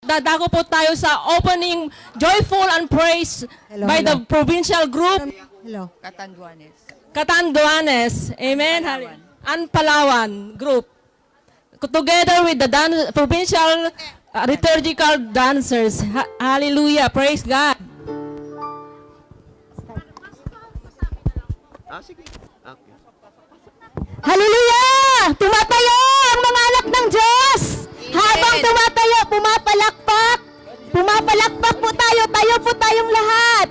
Dadako po tayo sa opening Joyful and Praise by the provincial group Hello. Catanduanes. Amen. And Palawan group. Together with the provincial liturgical dancers. Hallelujah. Praise God. Sige. Okay. Hallelujah! Tumatayo ang mga anak ng Diyos! Habang tumatayo, pumapalakpak! Pumapalakpak po tayo, tayo po tayong lahat!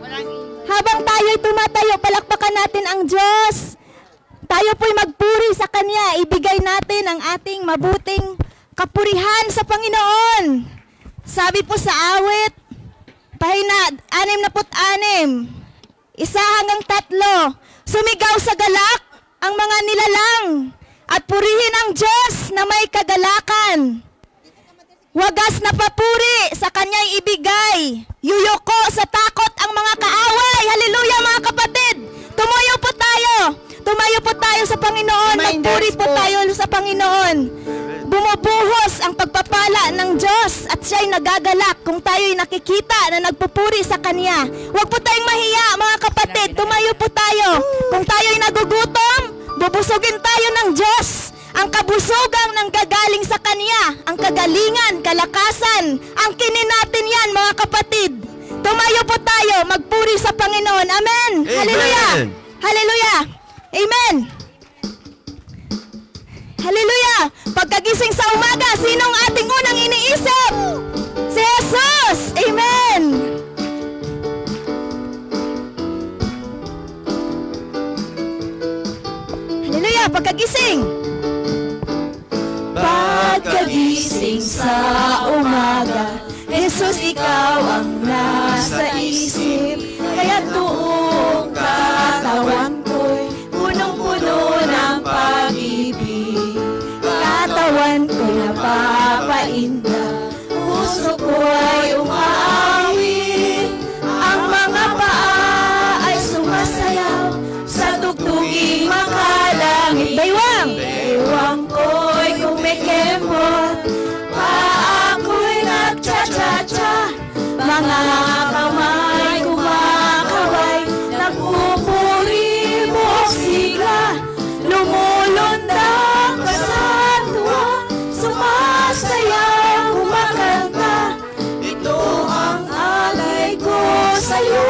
Habang tayo'y tumatayo, palakpakan natin ang Diyos! Tayo po'y magpuri sa Kanya, ibigay natin ang ating mabuting kapurihan sa Panginoon! Sabi po sa awit, pahina 66, 1-3, sumigaw sa galak ang mga nilalang at purihin ang Diyos na may kagalakan. Wagas na papuri sa Kanya'y ibigay. Yuyuko sa takot ang mga kaaway. Hallelujah mga kapatid. Tumayo po tayo. Tumayo po tayo sa Panginoon. Magpuri po tayo sa Panginoon. Bumubuhos ang pagpapala ng Diyos at siya'y nagagalak kung tayo'y nakikita na nagpupuri sa Kanya. Huwag po tayong mahiya mga kapatid. Tumayo po tayo. Kung tayo'y nagugutom, bubusugin tayo ng Diyos. Ang kabusugang nang gagaling sa Kanya, ang kagalingan, kalakasan, ang kinin natin yan mga kapatid. Tumayo po tayo, magpuri sa Panginoon. Amen. Amen. Hallelujah. Hallelujah. Amen. Hallelujah. Pagkagising sa umaga, sinong ating unang iniisip? Si Jesus. Amen. Hallelujah. Pagkagising. Pagkagising sa umaga, Jesus, ikaw ang nasa isip. Kaya tuong katawan ko'y punong-puno ng pag-ibig. Katawan ko'y napapainda, puso ko'y umaawit. Ang mga paa ay sumasayaw sa tugtuging makalangit. Baywang! Baywang ko'y kumikembot, paa ko'y nagcha-cha-cha. Mga kamay kumakaway, nagpupuri buong sigla. Lumulundag ka sa tuwa, sumasayaw, kumakanta. Ito ang alay ko sa'yo,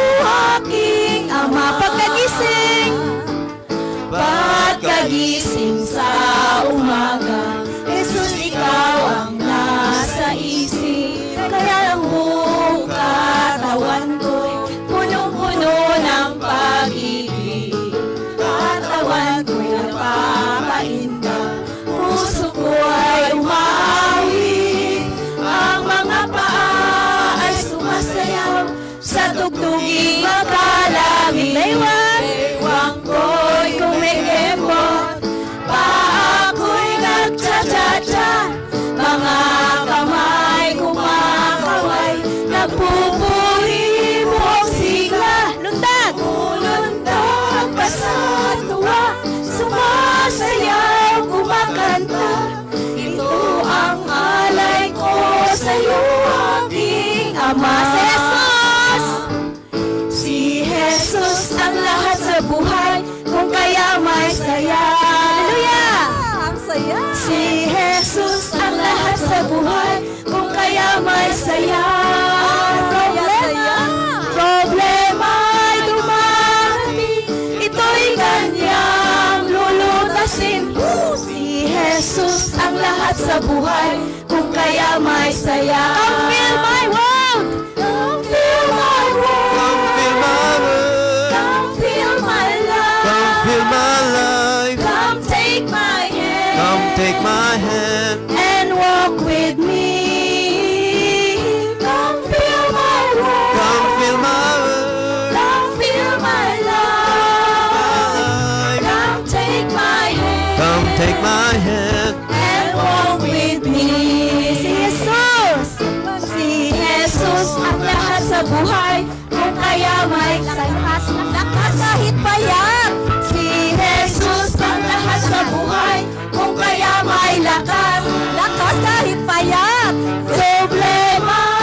aking Ama. Pagkagising, pagkagising sa umaga, Jesus, ikaw ang nasa isip. Kaya ang buong katawan ko'y punong-puno ng pag-ibig. Katawan ko'y napapainda, puso ko ay umaawit. Ang mga paa ay sumasayaw sa tugtuging makalangit. Baywang ko'y kumikembot, paa ko'y nagcha-cha-cha. Mga kamay kumakaway, nagpupuri buong sigla. Lundag! Lundag ka sa tuwa, sumasayaw, kumakanta. Ito ang alay ko sa'yo, aking Ama. Si Jesus! Si Jesus ang lahat sa buhay, kung kaya may saya. Hallelujah! Ang saya! Si Jesus ang lahat sa buhay, kung kaya may saya. Problema ay dumarating, ito'y kanyang lulutasin. Si Jesus ang lahat sa buhay, kung kaya may saya. Come fill my world! Come fill my world! Come fill my world. Come fill my life! Come fill my life. Come take my hand! Come take my hand. And walk with me. Come fill my world. Come fill my world. Come fill my life. Come take my hand. Come take my hand. And walk with me. Si Jesus. Si Jesus ang lahat sa buhay. Kung kaya may lakas kahit payat. Si Jesus ang lahat sa buhay. Kung kaya may lakas kahit payat. Problema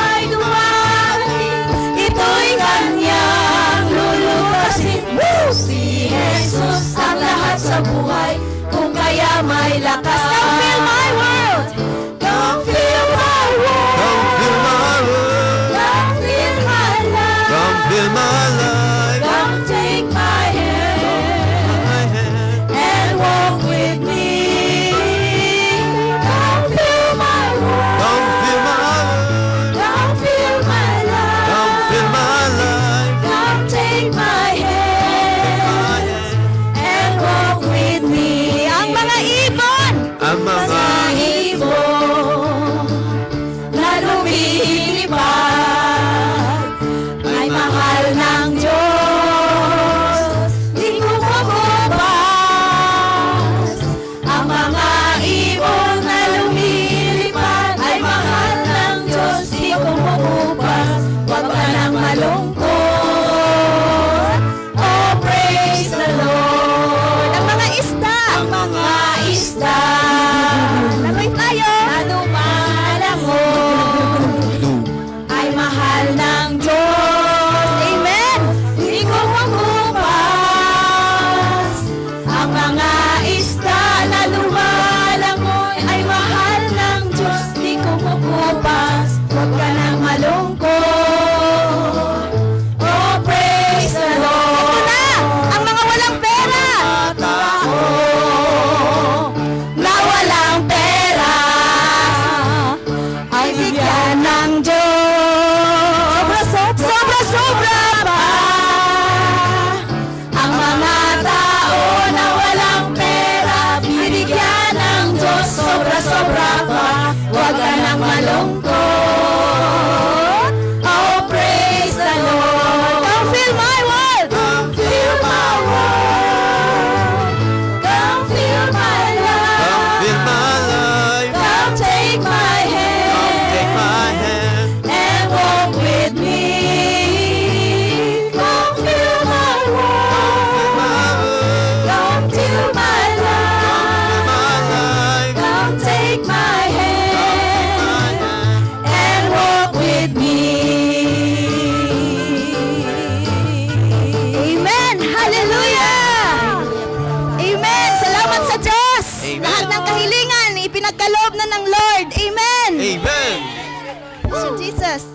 Jesus.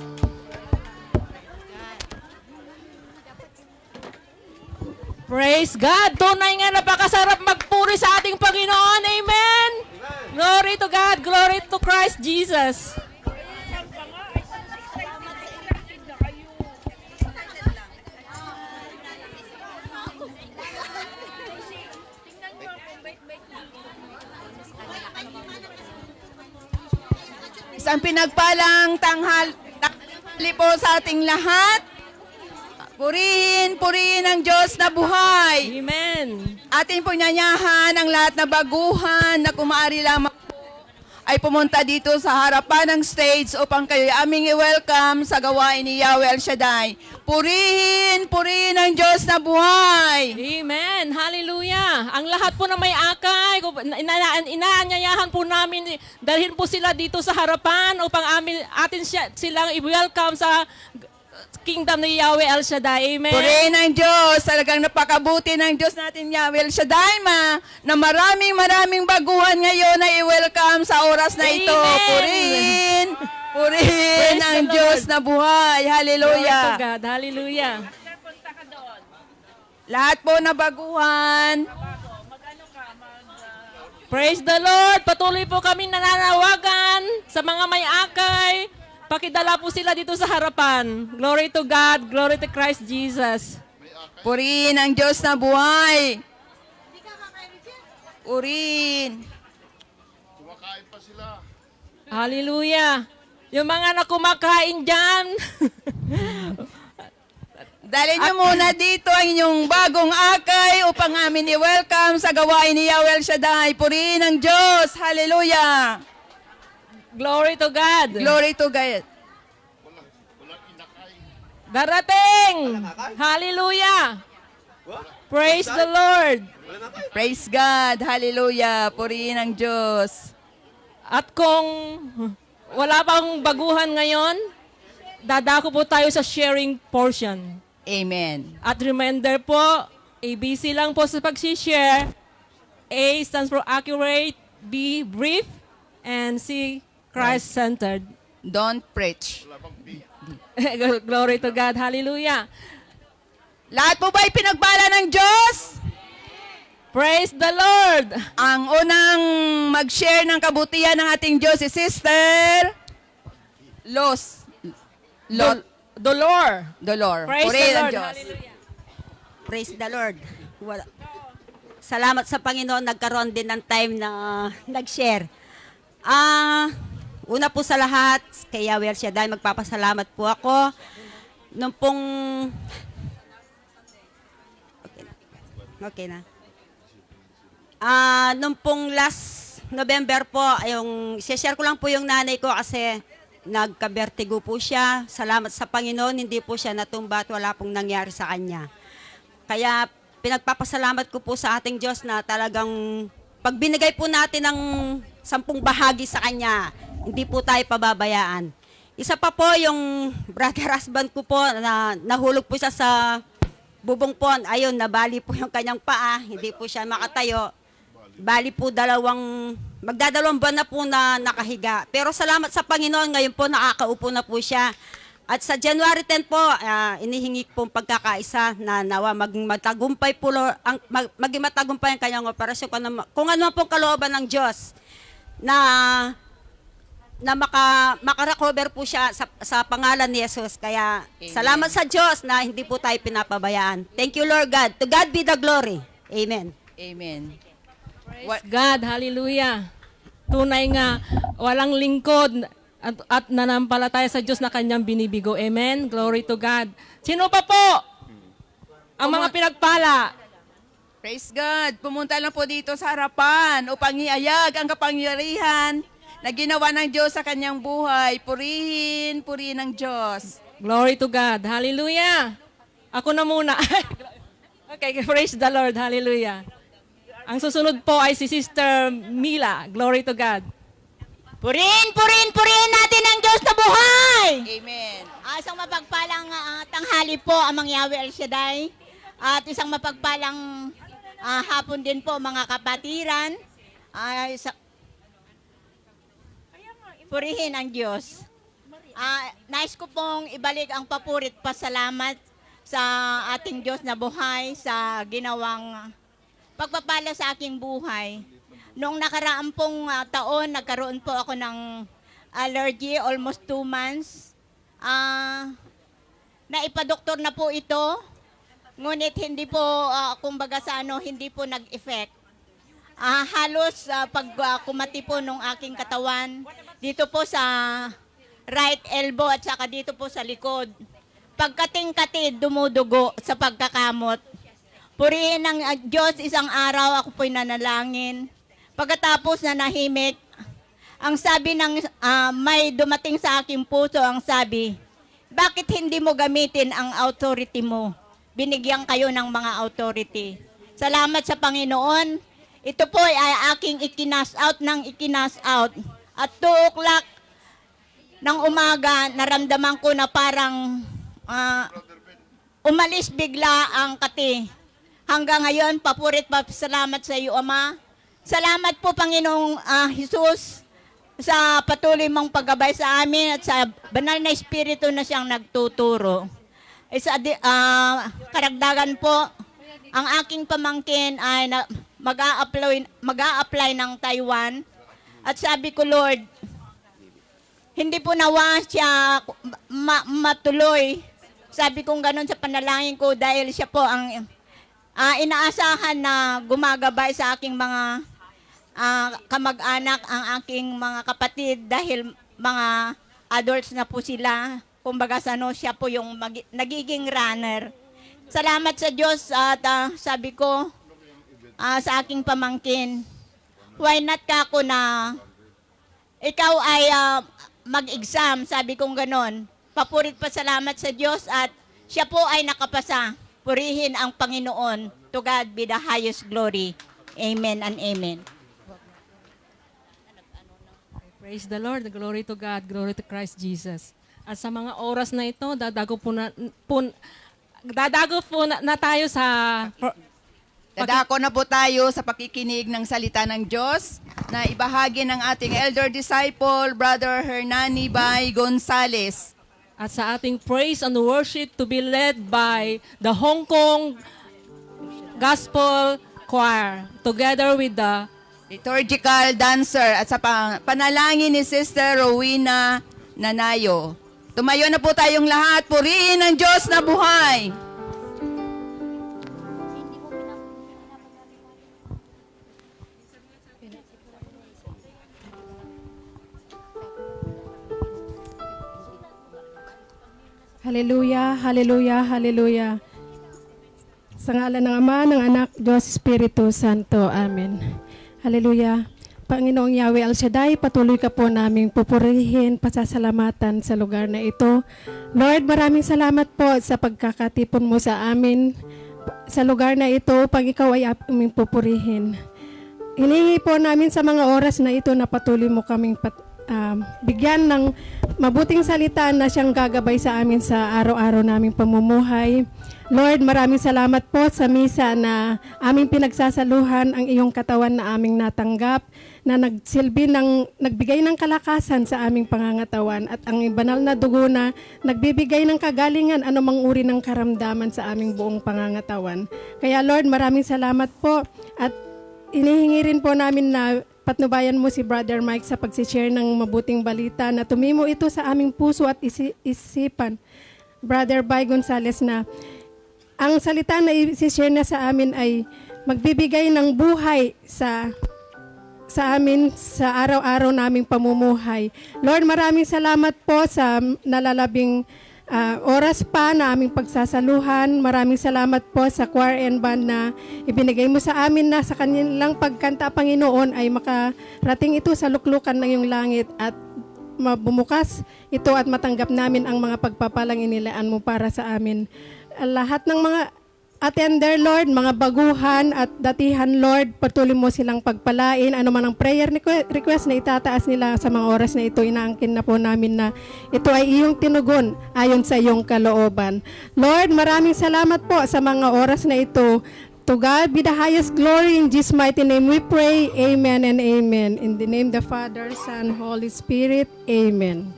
Praise God. Tunay nga napakasarap magpuri sa ating Panginoon. Amen. Glory to God. Glory to Christ Jesus. Isang pinagpalang tanghali po sa ating lahat. Purihin ang Diyos na buhay. Amen. Ating pong nyanyahan ang lahat na baguhan na kumaari lamang po ay pumunta dito sa harapan ng stage upang kayo aming i-welcome sa gawain ni Yahweh El Shaddai. Purihin ang Diyos na buhay. Amen. Hallelujah. Ang lahat po na may akay, inaanyayahan po namin, dalhin po sila dito sa harapan upang atin silang i-welcome sa kingdom ni Yahweh El Shaddai. Amen. Purihin ang Diyos. Talagang napakabuti ng Diyos natin Yahweh El Shaddai na maraming baguhan ngayon na i-welcome sa oras na ito. Amen. Purihin Praise ang the Diyos Lord. na buhay. Glory to Hallelujah. God. Hallelujah. Lahat po na baguhan. Praise the Lord. Patuloy po kami nananawagan sa mga may akay. Pakidala po sila dito sa harapan. Glory to God. Glory to Christ Jesus. Purihin ang Diyos na buhay. Purihin. Hallelujah. Yung mga nakumakain dyan. Dalhin niyo muna dito ang inyong bagong akay upang amin i-welcome sa gawain ni Yahweh El Shaddai. Purihin ang Diyos. Hallelujah. Glory to God. Glory to God. Darating. Hallelujah. Praise the Lord. Praise God. Hallelujah. Purihin ang Diyos. At kung wala pang baguhan ngayon, dadako po tayo sa sharing portion. Amen. At reminder po, ABC lang po sa pag-share. A stands for accurate, B brief, and C Christ-centered. Don't preach. Glory to God. Hallelujah. Lahat po ba'y pinagbala ng Diyos? Praise the Lord. Ang unang mag-share ng kabutihan ng ating Diyos si Sister Dolor. Dolor. Praise the Purihin ang Lord. Diyos. Hallelujah. Praise the Lord. Salamat sa Panginoon, nagkaroon din ng time na nag-share. Una po sa lahat, kay Yahweh El Shaddai, magpapasalamat po ako. Nung pong... Okay na. Nung pong last November po, share ko lang po yung nanay ko kasi nagka-vertigo po siya. Salamat sa Panginoon, hindi po siya natumba at wala pong nangyari sa kanya. Kaya pinagpapasalamat ko po sa ating Diyos na talagang pag binigay po natin ng 10 bahagi sa kanya, hindi po tayo pababayaan. Isa pa po yung brother husband ko po na nahulog po siya sa bubong po. Ayun, nabali po yung kanyang paa, hindi po siya makatayo. Bali po magdadalawang buwan na po na nakahiga. Pero salamat sa Panginoon, ngayon po nakakaupo na po siya. At sa January 10 po, inihingi po pagkakaisa na nawa maging matagumpay po, maging matagumpay ang kanyang operasyon. Kung ano pong kalooban ng Diyos na makarecover po siya sa pangalan ni Jesus. Kaya salamat sa Diyos na hindi po tayo pinapabayaan. Thank you, Lord God. To God be the glory. Amen. Amen. Praise God. Hallelujah. Tunay nga, walang lingkod at nanampalataya sa Diyos na kanyang binibigo. Amen. Glory to God. Sino pa po? Ang mga pinagpala. Praise God. Pumunta lang po dito sa harapan upang iayag ang kapangyarihan na ginawa ng Diyos sa kanyang buhay. Purihin ang Diyos. Glory to God. Hallelujah. Ako na muna. Okay, praise the Lord. Hallelujah. Ang susunod po ay si Sister Mila. Glory to God. Purihin natin ang Diyos na buhay! Amen. Isang mapagpalang tanghali po amang Yahweh El Shaddai. At isang mapagpalang hapon din po mga kapatiran. Purihin ang Diyos. nais ko pong ibalik ang papurit pasalamat sa ating Diyos na buhay, sa ginawang pagpapala sa aking buhay. Noong nakaraang pong taon, nagkaroon po ako ng allergy, almost 2 months. Naipadoktor na po ito, ngunit hindi po, kumbaga sa hindi po nag-effect. Halos pag kumati po nung aking katawan, dito po sa right elbow at saka dito po sa likod. Pagkating-kati, dumudugo sa pagkakamot. Purihin ng Diyos, isang araw ako po'y nanalangin. Pagkatapos na nahimik, ang sabi ng may dumating sa aking puso, ang sabi, bakit hindi mo gamitin ang authority mo? Binigyan kayo ng mga authority. Salamat sa Panginoon. Ito po ay aking ikinas out ng ikinas out. At 2 o'clock ng umaga, naramdaman ko na parang umalis bigla ang kati. Hanggang ngayon, papurit pa salamat sa iyo, Ama. Salamat po, Panginoong Jesus, sa patuloy mong paggabay sa amin at sa banal na Espiritu na siyang nagtuturo. Karagdagan po, ang aking pamangkin ay mag-a-apply ng Taiwan. At sabi ko, Lord, hindi po nawa siya matuloy. Sabi kong ganun sa panalangin ko dahil siya po ang inaasahan na gumagabay sa aking mga kamag-anak, ang aking mga kapatid dahil mga adults na po sila. Kumbaga siya po yung nagiging runner. Salamat sa Diyos at sabi ko sa aking pamangkin, why not ka ako na ikaw ay mag-exam, sabi kong ganon. Papurit pa salamat sa Diyos at siya po ay nakapasa. Purihin ang Panginoon. To God be the highest glory. Amen and amen. Praise the Lord. Glory to God. Glory to Christ Jesus. At sa mga oras na ito, dadago na tayo sa... Dadako na po tayo sa pakikinig ng salita ng Diyos na ibahagi ng ating elder disciple, Brother Hernani Bay Gonzales. At sa ating praise and worship to be led by the Hong Kong Gospel Choir together with the Liturgical dancer at sa panalangin ni Sister Rowena Nanayo. Tumayo na po tayong lahat. Purihin ang Diyos na buhay. Hallelujah, hallelujah, hallelujah. Sa ngalan ng Ama, ng Anak, Diyos, Espiritu Santo. Amen. Hallelujah. Panginoong Yahweh El Shaddai, patuloy ka po naming pupurihin, pasasalamatan sa lugar na ito. Lord, maraming salamat po sa pagkakatipon mo sa amin sa lugar na ito upang ikaw ay aming pupurihin. Hiningi po namin sa mga oras na ito na patuloy mo kaming bigyan ng mabuting salita na siyang gagabay sa amin sa araw-araw naming pamumuhay. Lord, maraming salamat po sa misa na aming pinagsasaluhan ang iyong katawan na aming natanggap, na nagbigay ng kalakasan sa aming pangangatawan at ang banal na dugo na nagbibigay ng kagalingan anumang uri ng karamdaman sa aming buong pangangatawan. Kaya Lord, maraming salamat po at inihingi rin po namin na patnubayan mo si Brother Mike sa pagsishare ng mabuting balita na tumimo ito sa aming puso at isipan. Brother Bay Gonzales, na ang salita na isishare na sa amin ay magbibigay ng buhay sa amin sa araw-araw naming pamumuhay. Lord, maraming salamat po sa nalalabing oras pa na aming pagsasaluhan. Maraming salamat po sa choir and band na ibinigay mo sa amin na sa kanilang pagkanta, Panginoon, ay makarating ito sa luklukan ng iyong langit at bumukas ito at matanggap namin ang mga pagpapalang inilaan mo para sa amin. Lahat ng mga attender, Lord, mga baguhan at datihan, Lord, patuloy mo silang pagpalain. Ano man ang prayer request na itataas nila sa mga oras na ito, inaangkin na po namin na ito ay iyong tinugon ayon sa iyong kalooban. Lord, maraming salamat po sa mga oras na ito. To God be the highest glory. In Jesus' mighty name we pray. Amen and amen. In the name of the Father, Son, Holy Spirit. Amen.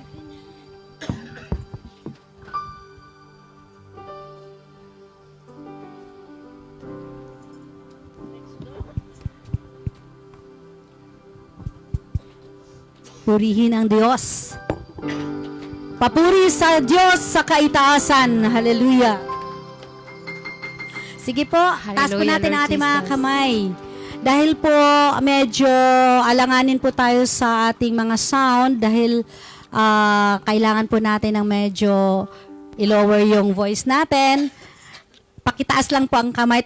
Purihin ang Diyos. Papuri sa Diyos sa kaitaasan. Hallelujah. Sige po, taas po natin ang ating mga kamay. Dahil po medyo alanganin po tayo sa ating mga sound dahil kailangan po natin ng medyo i-lower yung voice natin. Pakitaas lang po ang kamay,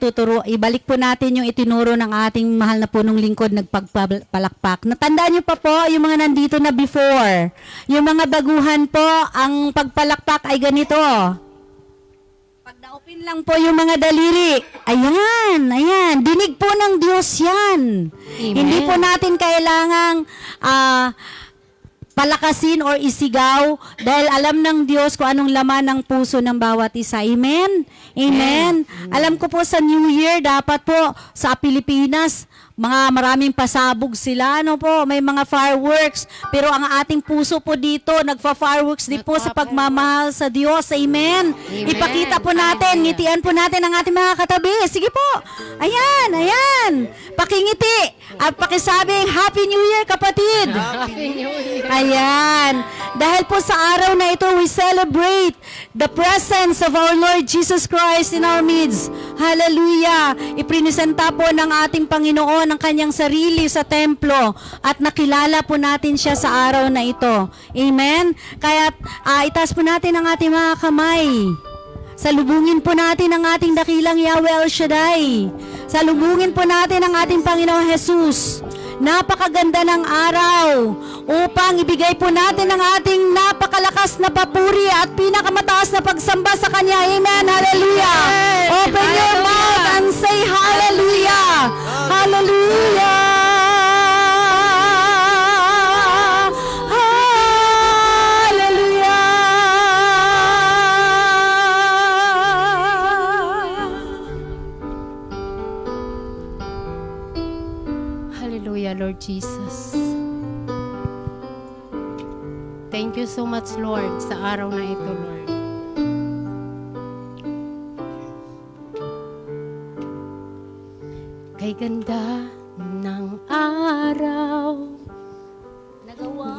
ibalik po natin yung itinuro ng ating mahal na punong lingkod, nagpagpalakpak. Natandaan niyo pa po yung mga nandito na before. Yung mga baguhan po, ang pagpalakpak ay ganito. Pagdaupin lang po yung mga daliri. Ayan. Dinig po ng Diyos yan. Amen. Hindi po natin kailangang palakasin or isigaw dahil alam ng Diyos kung anong laman ng puso ng bawat isa. Amen? Amen. Alam ko po sa New Year, dapat po sa Pilipinas, maraming pasabog sila, ano po, may mga fireworks. Pero ang ating puso po dito, nagfa-fireworks din po sa pagmamahal sa Diyos. Amen. Ipakita po natin, ngitian po natin ang ating mga katabi. Sige po. Ayan. Pakingiti. At pakisabing, Happy New Year, kapatid. Happy New Year. Ayan. Dahil po sa araw na ito, we celebrate the presence of our Lord Jesus Christ in our midst. Hallelujah. Iprinisenta po ng ating Panginoon ang kanyang sarili sa templo at nakilala po natin siya sa araw na ito. Amen? Kaya itaas po natin ang ating mga kamay. Salubungin po natin ang ating dakilang Yahweh El Shaddai. Salubungin po natin ang ating Panginoong Jesus. Napakaganda ng araw upang ibigay po natin ang ating napakalakas na papuri at pinakamataas na pagsamba sa Kanya. Amen. Hallelujah. Open your mouth and say hallelujah. Hallelujah. Hallelujah, Lord Jesus. Thank you so much, Lord, sa araw na ito, Lord. Kay ganda ng araw,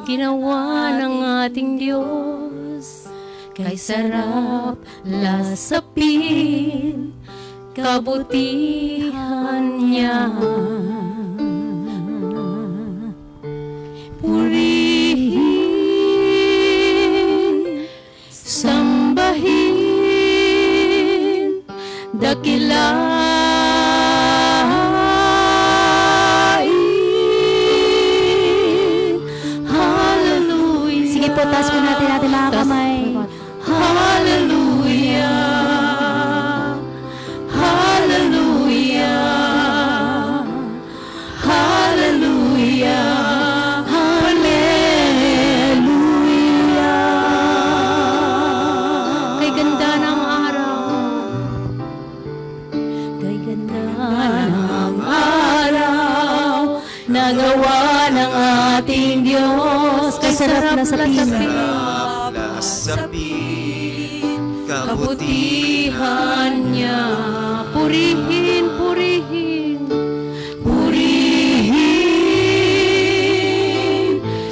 ginawa ng ating Diyos, kay sarap lasapin, kabutihan niya. Purihin, sambahin, dakilain. Hallelujah. Sige po, taas po natin ating mga kamay. Hallelujah. Hallelujah. Hallelujah. Kay ganda ng araw. Kay ganda ng araw. Nagawa ng ating Diyos. Kay sarap na sapin. Lasapin, Kabutihan niya. Purihin, purihin. Purihin.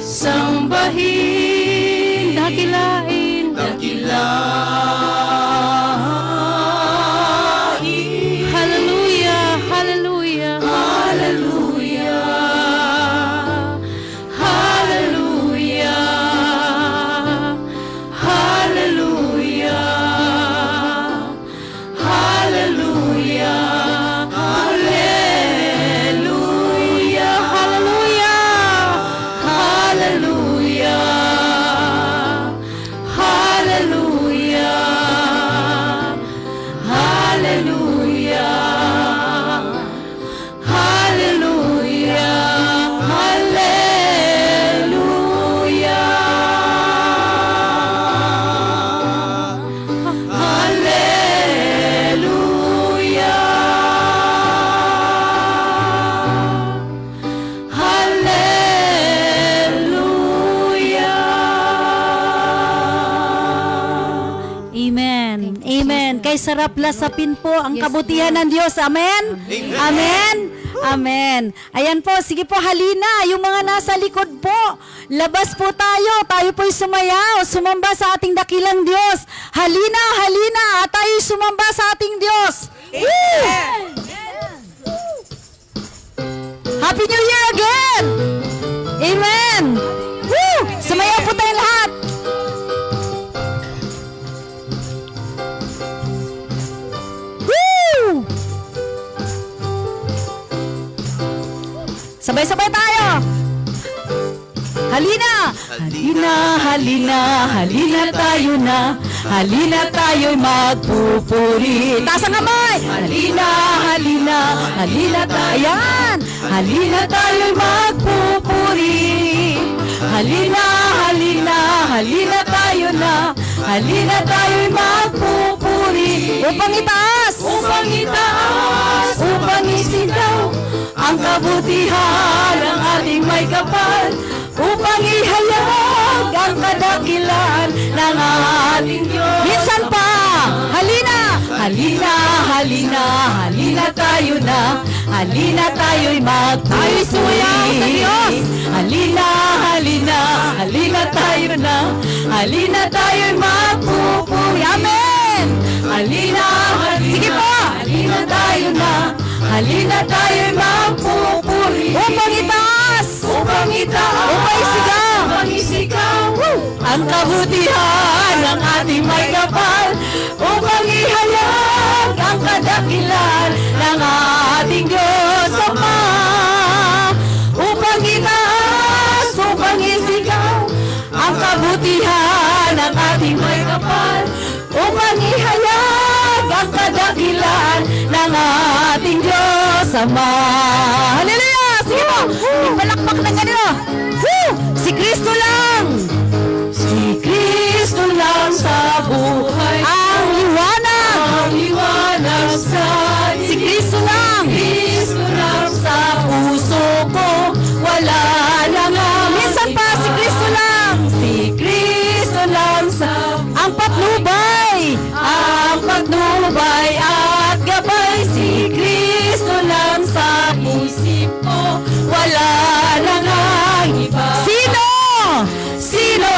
Sambahin. Dakilain. Dakilain. Hallelujah. Hallelujah. Hallelujah. Hallelujah. Hallelujah. Hallelujah. Hallelujah. Hallelujah. Hallelujah. Hallelujah. Hallelujah. Hallelujah. Amen. Amen. Kay sarap lasapin po ang kabutihan ng Diyos. Amen. Amen. Amen. Ayan po, sige po, halina. Yung mga nasa likod po, labas po tayo. Tayo po'y sumayaw, sumamba sa ating dakilang Diyos. Halina, halina, at tayo'y sumamba sa ating Diyos. Woo! Happy New Year again! Amen! Woo! Sumayaw po tayong lahat. Woo! Sabay-sabay tayo. Halina! Halina, halina, halina tayo na. Halina tayo'y magpupuri. Taas ang kamay! Halina, halina, halina tayo. Ayan! Halina tayo'y magpupuri. Halina, halina, halina tayo na. Halina tayo'y magpupuri. Upang itaas! Upang itaas! Upang isigaw ang kabutihan ng ating may kapal. Upang ihayag ang kadakilan ng ating Diyos. Minsan pa! Halina! Halina, halina, halina tayo na. Halina tayo'y magpupuri. Tayo'y sumayaw sa Diyos. Halina, halina, halina tayo na. Halina tayo'y magpupuri. Amen! Halina, halina, sige po! Halina tayo na. Halina tayo'y magpupuri. Upang itaas! Upang itaas! Upang isigaw! Upang isigaw! Ang kabutihan ng ating may kapal. Upang ihayag ang kadakilan ng ating Diyos Ama. Upang itaas! Upang isigaw ang kabutihan ng ating may kapal. Upang ihayag ang kadakilan ng ating Diyos Ama. Hallelujah! Sige po! Ipalakpak na ganito! Woo! Si Kristo lang! Si Kristo lang sa buhay. Ang liwanag! Ang liwanag sa si Kristo lang! Kristo lang sa puso ko. Wala na nga. Minsan pa, si Kristo lang! Si Kristo lang sa ang patnubay! Ang patnubay at gabay. Si Kristo lang sa isip ko. Wala na nga iba. Sino? Sino?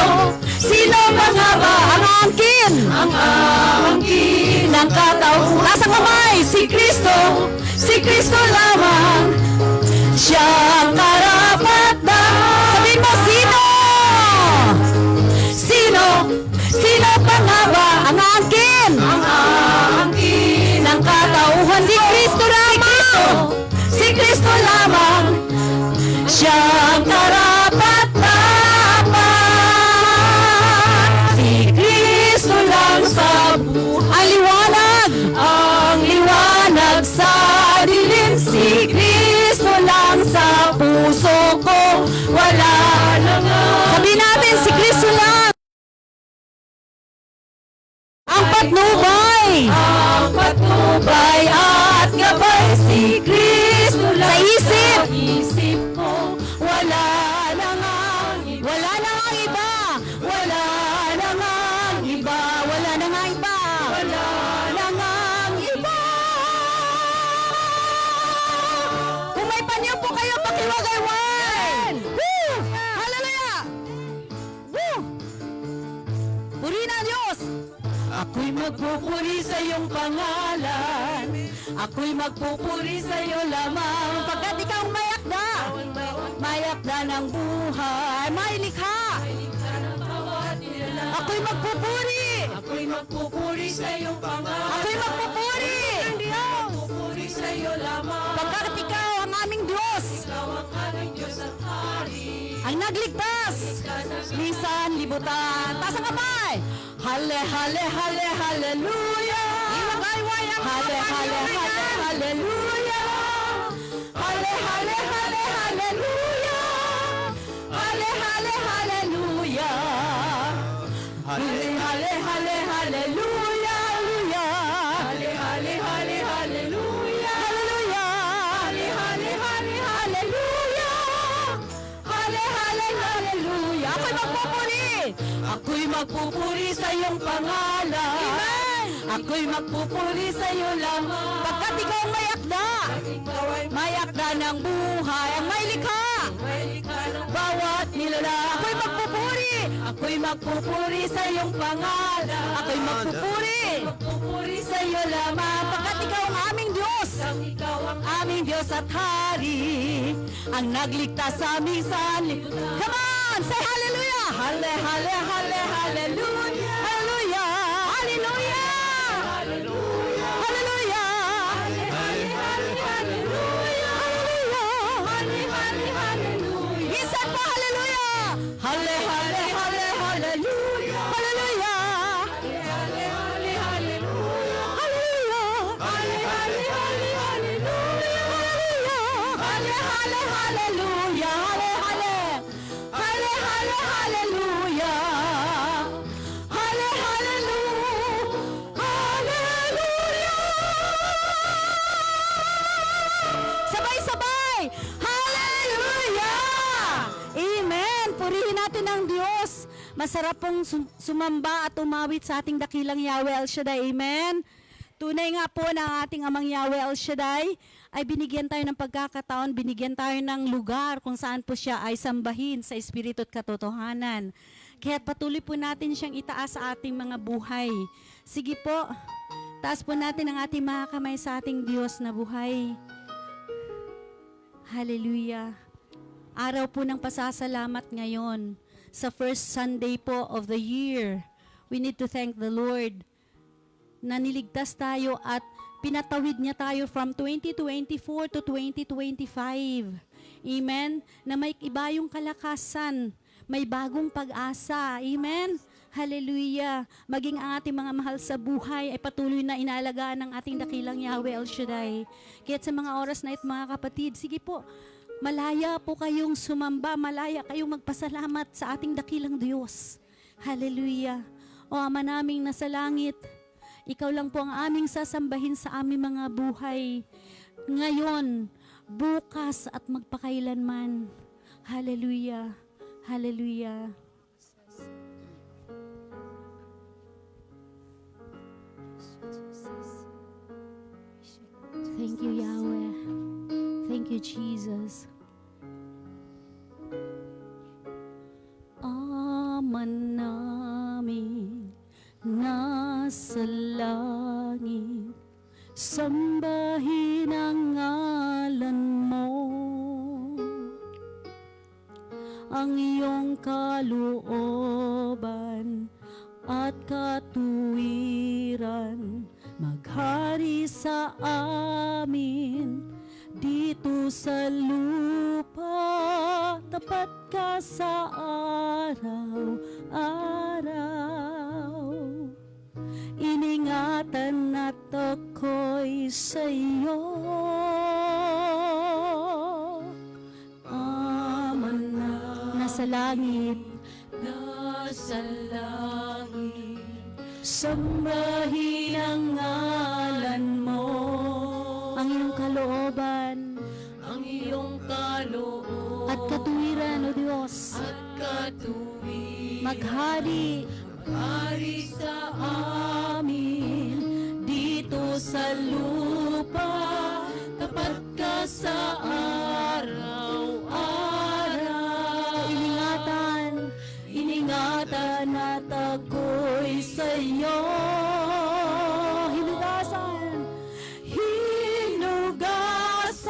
Sino mga ba ang angkin? Ang angkin ng katauhan. Nasa kamay, si Kristo. Si Kristo lamang. Siyang karapat na. Sabihin mo, sino? Sino? Sino pa nga ba ang angkin? Ang angkin ng katauhan. Si Kristo lamang. Si Kristo lamang. Siyang karapat dapat. Si Kristo lang sa buhay. Ang liwanag. Ang liwanag sa dilim. Si Kristo lang sa puso ko. Wala na nga. Sabihin natin, si Kristo lang. Ang patnubay. Ang patnubay at gabay. Si Kristo lang sa isip. Isip ko. Wala na nga. Wala na nga iba. Wala na nga iba. Wala na nga iba. Wala na nga iba. Kung may panyo po kayo, pakiwagay-wag. Woo! Hallelujah! Woo! Purihin ang Diyos. Ako'y magpupuri sa iyong pangalan. Ako'y magpupuri sa iyo lamang. Pagkat ikaw mayakda. Mayakda ng buhay. May likha. Ako'y magpupuri. Ako'y magpupuri sa iyong pangalan. Ako'y magpupuri. Magpupuri sa iyo lamang. Pagkat ikaw ang aming Diyos. Ikaw ang aming Diyos at Hari. Ang nagligtas. Lisan, libutan. Taas ang kamay. Halle, halle, halle, hallelujah. Halle, halle, halle, hallelujah. Halle, halle, halle, hallelujah. Halle, halle, hallelujah. Halle, halle, halle, hallelujah. Halle, halle, halle, hallelujah. Hallelujah. Halle, halle, halle, hallelujah. Halle, halle, hallelujah. Ako'y magpupuri. Ako'y magpupuri sa iyong pangalan. Amen. ako'y magpupuri sa iyo lamang. Pagkat ikaw may akda, may akda ng buhay, ang may likha, bawat nilalang. Ako'y magpupuri sa iyong pangalan. Ako'y magpupuri sa iyo lamang. Pagkat ikaw ang aming Diyos, aming Diyos at Hari, ang nagligtas sa aming sanli. Come on, say hallelujah! Halle, halle, halle, hallelujah! Hallelujah! Hallelujah! Hallelujah! Hallelujah! Hallelujah! Isa pa, hallelujah! Halle, halle, halle, hallelujah! Hallelujah! Halle, halle, hallelujah! Hallelujah! Halle, halle, halle, hallelujah! Halle, halle, hallelujah! Halle, halle! Halle, halle, hallelujah! Halle, hallelujah! Hallelujah! Sabay-sabay! Hallelujah! Amen! Purihin natin ang Diyos. Masarap pong sumamba at umawit sa ating dakilang Yahweh El Shaddai. Amen? Tunay nga po na ating amang Yahweh El Shaddai ay binigyan tayo ng pagkakataon, binigyan tayo ng lugar kung saan po siya ay sambahin sa espiritu at katotohanan. Kaya patuloy po natin siyang itaas sa ating mga buhay. Sige po, taas po natin ang ating mga kamay sa ating Diyos na buhay. Hallelujah. Araw po ng pasasalamat ngayon. Sa first Sunday po of the year, we need to thank the Lord na niligtas tayo at pinatawid niya tayo from 2024 to 2025. Amen? Na may iba yung kalakasan, may bagong pag-asa. Amen? Hallelujah. Maging ang ating mga mahal sa buhay ay patuloy na inaalagaan ng ating dakilang Yahweh El Shaddai. Kaya sa mga oras na ito mga kapatid, sige po, malaya po kayong sumamba, malaya kayong magpasalamat sa ating dakilang Diyos. Hallelujah. O Ama naming nasa langit, ikaw lang po ang aming sasambahin sa aming mga buhay. Ngayon, bukas at magpakailanman. Hallelujah. Hallelujah. Thank you, Yahweh. Thank you, Jesus. Ama namin nasa langit, sambahin ang ngalan mo. Ang iyong kalooban at katuwiran maghari sa amin dito sa lupa. Tapat ka sa araw-araw, iningatan at ako'y sa'yo. Ama na nasa langit, sambahin ang ngalan mo. Ang iyong kalooban, at katuwiran, O Diyos, maghari sa amin dito sa lupa. Tapat ka sa araw-araw, iningatan at ako'y sa'yo. Hinugasan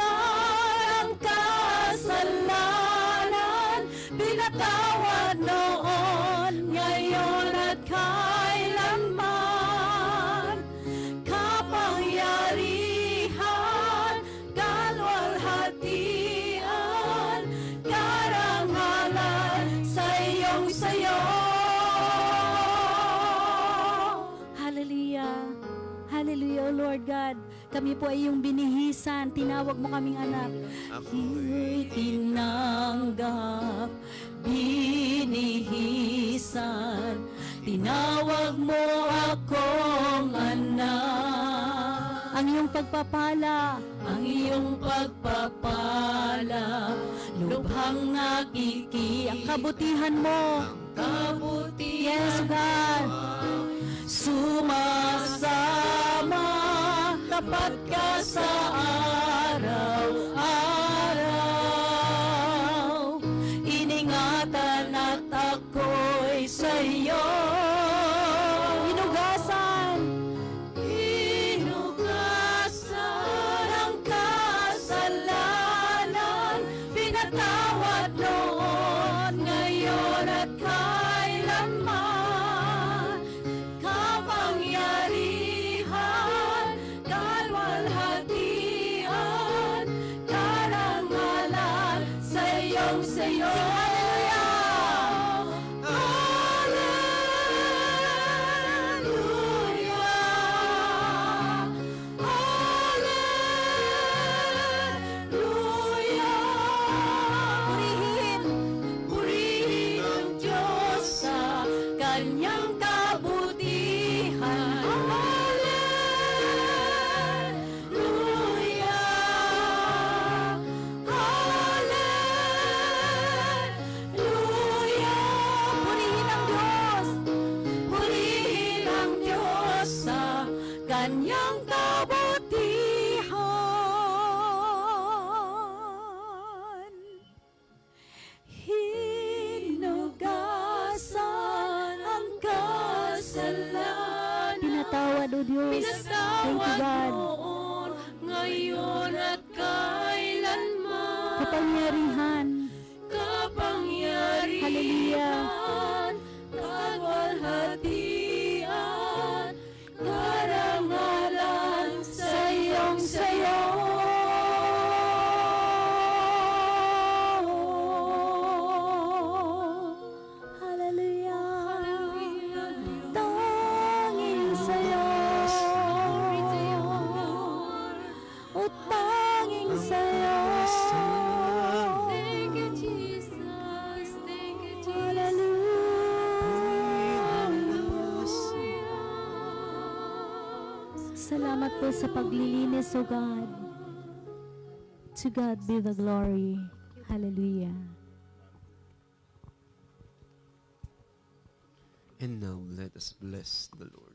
ang kasalanan, pinatawad noon, ngayon at kailanman. Kapangyarihan, kalwalhatian, karangalan sa iyong sayo. Hallelujah. Hallelujah, O Lord God. Kami po ay iyong binihisan. Tinawag mo kaming anak. Iyo'y tinanggap, binihisan. Tinawag mo akong anak. Ang iyong pagpapala, lubhang ang kabutihan mo. Yes, God. Sumasa tapat ka sa araw-araw. Iningatan at ako'y sa'yo. Hinugasan ang kasalanan. Pinatawad noon, ngayon at kailanman. Kapangyarihan, kalwalhatian, karangalan sa iyong sayo. Kanyang kabutihan. Hallelujah. Hallelujah. Purihin ang Diyos. Purihin ang Diyos sa kanyang kabutihan. Hinugasan ang kasalanan. Pinatawad, O Diyos. Thank you, God. Noon, ngayon at kailanman. Kapangyarihan. Hallelujah. Kalwalhatian, karangalan sa iyong sayo. Tanging sa'yo. O tanging sa'yo. Thank you, Jesus. Thank you, Jesus. Hallelujah. Salamat po sa paglilinis, O God. To God be the glory. Hallelujah. And now let us bless the Lord.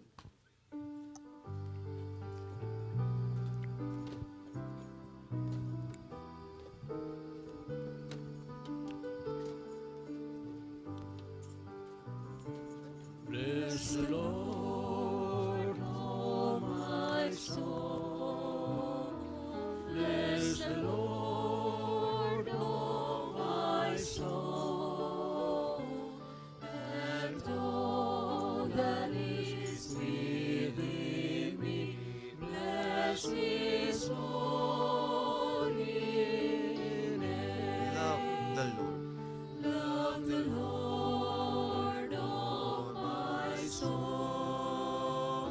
Bless the Lord, oh my soul. Bless the Lord, oh my soul. And all that is within me, bless His holy name. Love the Lord. Love the Lord, oh my soul.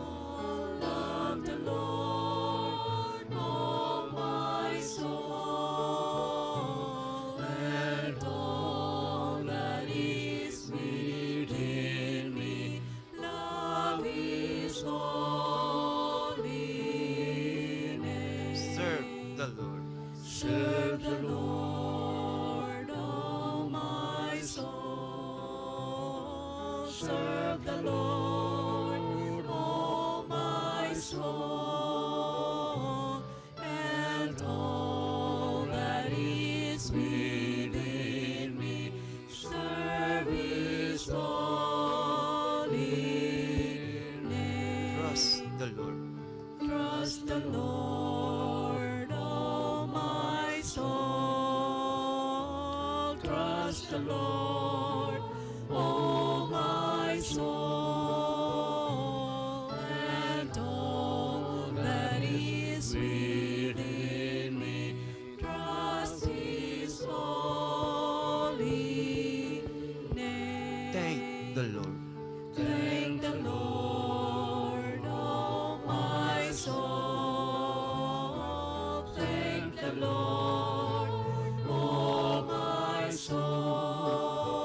Love the Lord, oh my soul. And all that is within me, love His holy name. Serve the Lord. Serve the Lord, oh my soul. Serve the Lord, oh my soul. And all that is within me, serve His holy name. Trust the Lord. Trust the Lord, oh my soul. Trust the Lord, oh my soul. And all that is within me, trust His holy name. Thank the Lord. Thank the Lord, oh my soul. Thank the Lord, oh my soul.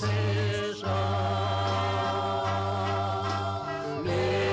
is our name.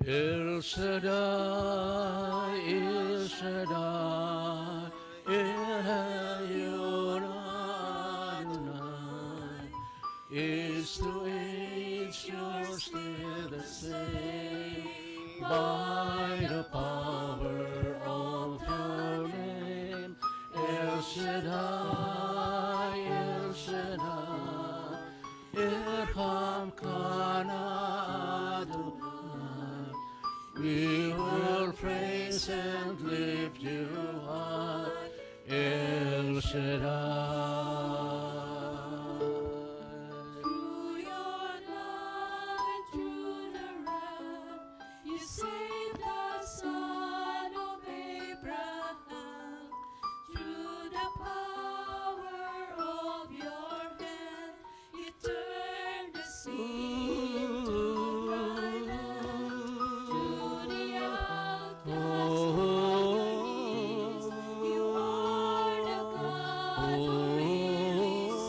El Shaddai, El Shaddai, El Elyon Adonai. Age to age you're still the same, by the power of your name. El Shaddai, El Shaddai, Erham Kana Adonai. We will praise and lift you high, El Shaddai. Through your love and through the wrath, you saved the son of Abraham. Through the power of your hand, you turned the sea into dry land. Through the outcast of enemies, you are the God who redeems.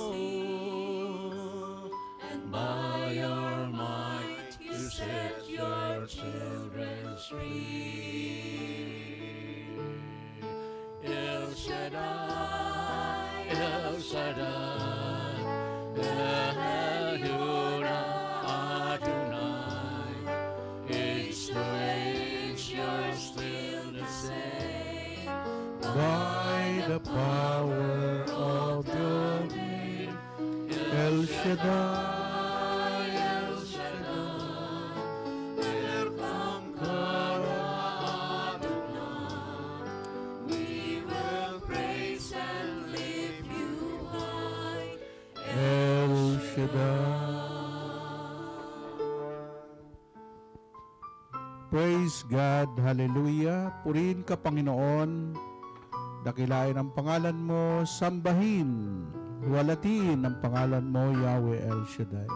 And by your might you set your children free. El Shaddai, El Shaddai, Elyon Adonai. Age to age you're still the same, by the power of your name, El Shaddai, El Shaddai, Erkam Kara Adonai. We will praise and lift you high, El Shaddai. Praise God, hallelujah. Purihin ka, Panginoon. Dakilain ang pangalan mo, sambahin, luwalatiin ang pangalan mo, Yahweh El Shaddai.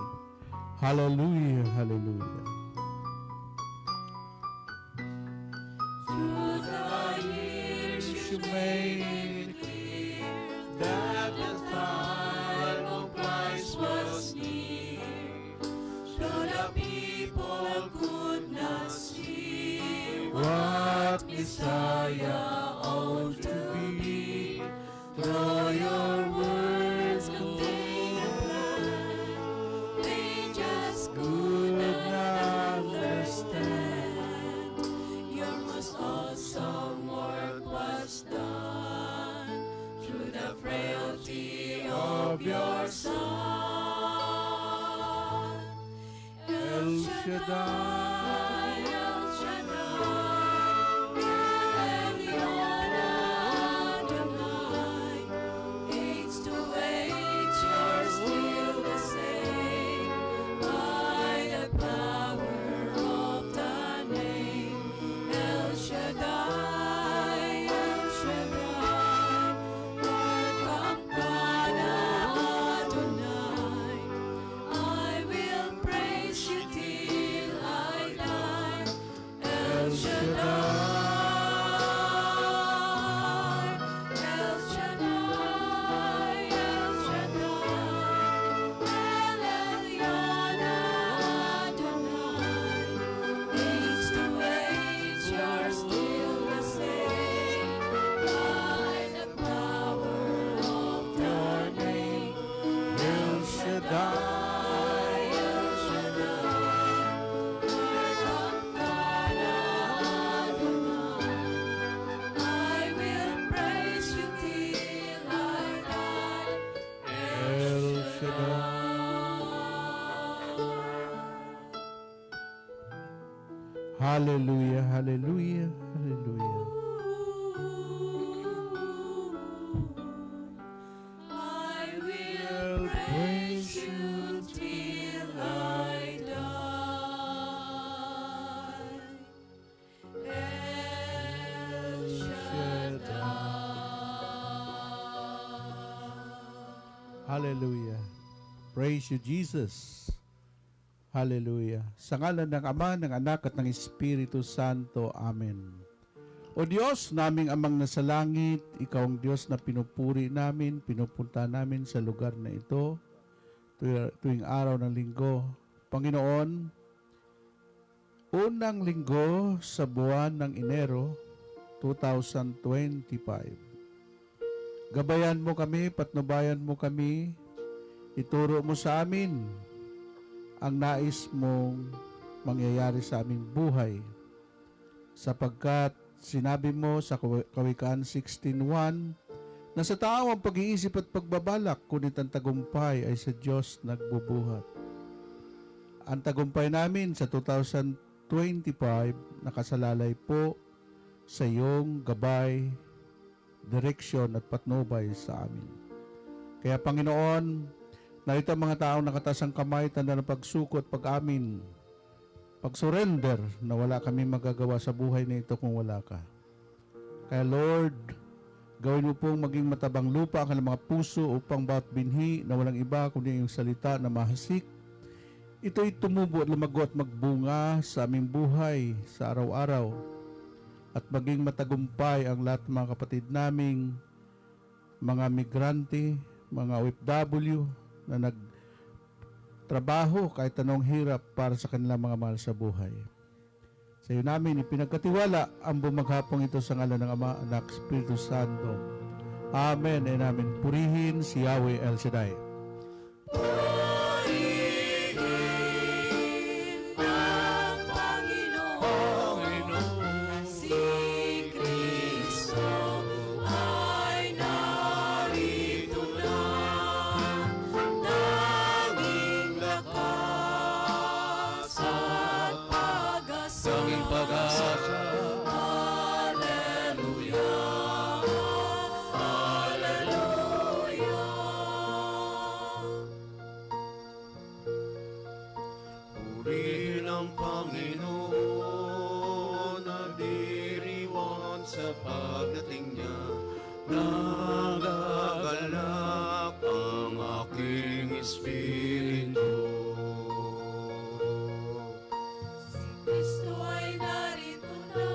Hallelujah, hallelujah. Through the years you made it clear that the time of Christ was near. So the people could not see what Messiah ought to be. Through your words contain a plan, they just could not understand. Your most awesome work was done through the frailty of your Son. El Shaddai, El Shaddai, Elyon Adonai. Age to age you're still the same, by the power of the name. El Shaddai, El Shaddai, Erkam Kana Adonai. I will praise you till I die. El Shaddai, El Shaddai, El Shaddai, El Elyon Adonai. Age to age you're still the same, by the power of your name. El Shaddai, El Shaddai, Erkam Kana Adonai. I will praise you till I die. El Shaddai. Hallelujah, hallelujah, hallelujah. Hallelujah. Praise you, Jesus. Hallelujah. Sa ngalan ng Ama, ng Anak, at ng Espiritu Santo. Amen. O Diyos, naming Amang nasa langit, Ikaw ang Diyos na pinupuri namin, pinupunta namin sa lugar na ito tuwing araw ng linggo. Panginoon, unang linggo sa buwan ng Enero 2025. Gabayan mo kami, patnubayan mo kami, ituro mo sa amin ang nais mong mangyayari sa aming buhay. Sapagkat sinabi mo sa Kawikaan 16:1 na sa tao ang pag-iisip at pagbabalak, kunit ang tagumpay ay sa Diyos nagbubuhat. Ang tagumpay namin sa 2025 nakasalalay po sa iyong gabay, direksyon at patnubay sa amin. Kaya Panginoon, na ito ang mga taong nakataas ang kamay, tanda ng pagsuko at pag-amin, pag-surrender na wala kami magagawa sa buhay na ito kung wala ka. Kaya Lord, gawin mo pong maging matabang lupa ang kanilang mga puso upang bawat binhi na walang iba kundi yung salita na mahasik, ito'y tumubo at lumago at magbunga sa aming buhay sa araw-araw at maging matagumpay ang lahat ng mga kapatid naming mga migrante, mga OFW na nagtrabaho kahit anong hirap para sa kanilang mga mahal sa buhay. Sa iyo namin ipinagkatiwala ang bumaghapong ito sa ngalan ng Ama, Anak, Espiritu Santo. Amen and amen. Purihin si Yahweh El Shaddai. Ang Panginoon, si Kristo ay narito na, nanging lakas at pag-asa. Hallelujah, hallelujah. Purihin ang Panginoon, nagdiriwang sa pagdating niya. Nagagalak ang aking espiritu. Kristo ay narito na,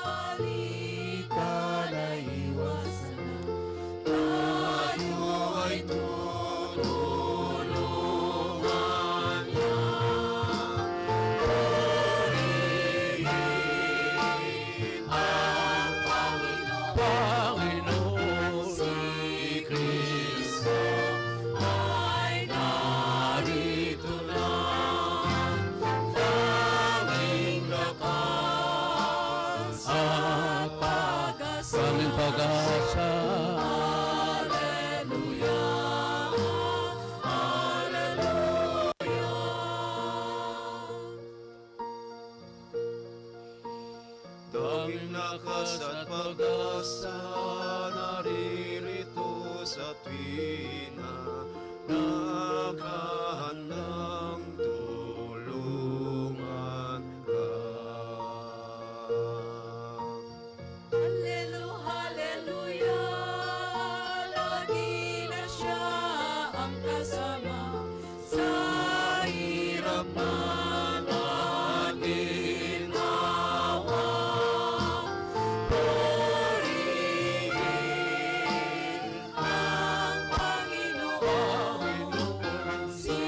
halika na iwasan na, tayo ay tutulungan niya. Purihin ang Panginoon, si Kristo ay narito na, tanging lakas at pag-asa. Hallelujah, hallelujah. Tanging lakas at pag-asa naririto sa tuwina, naghahandang tulungan ka. Hallelujah, lagi na siya ang kasama sa hirap man at ginawa. Purihin ang Panginoon, si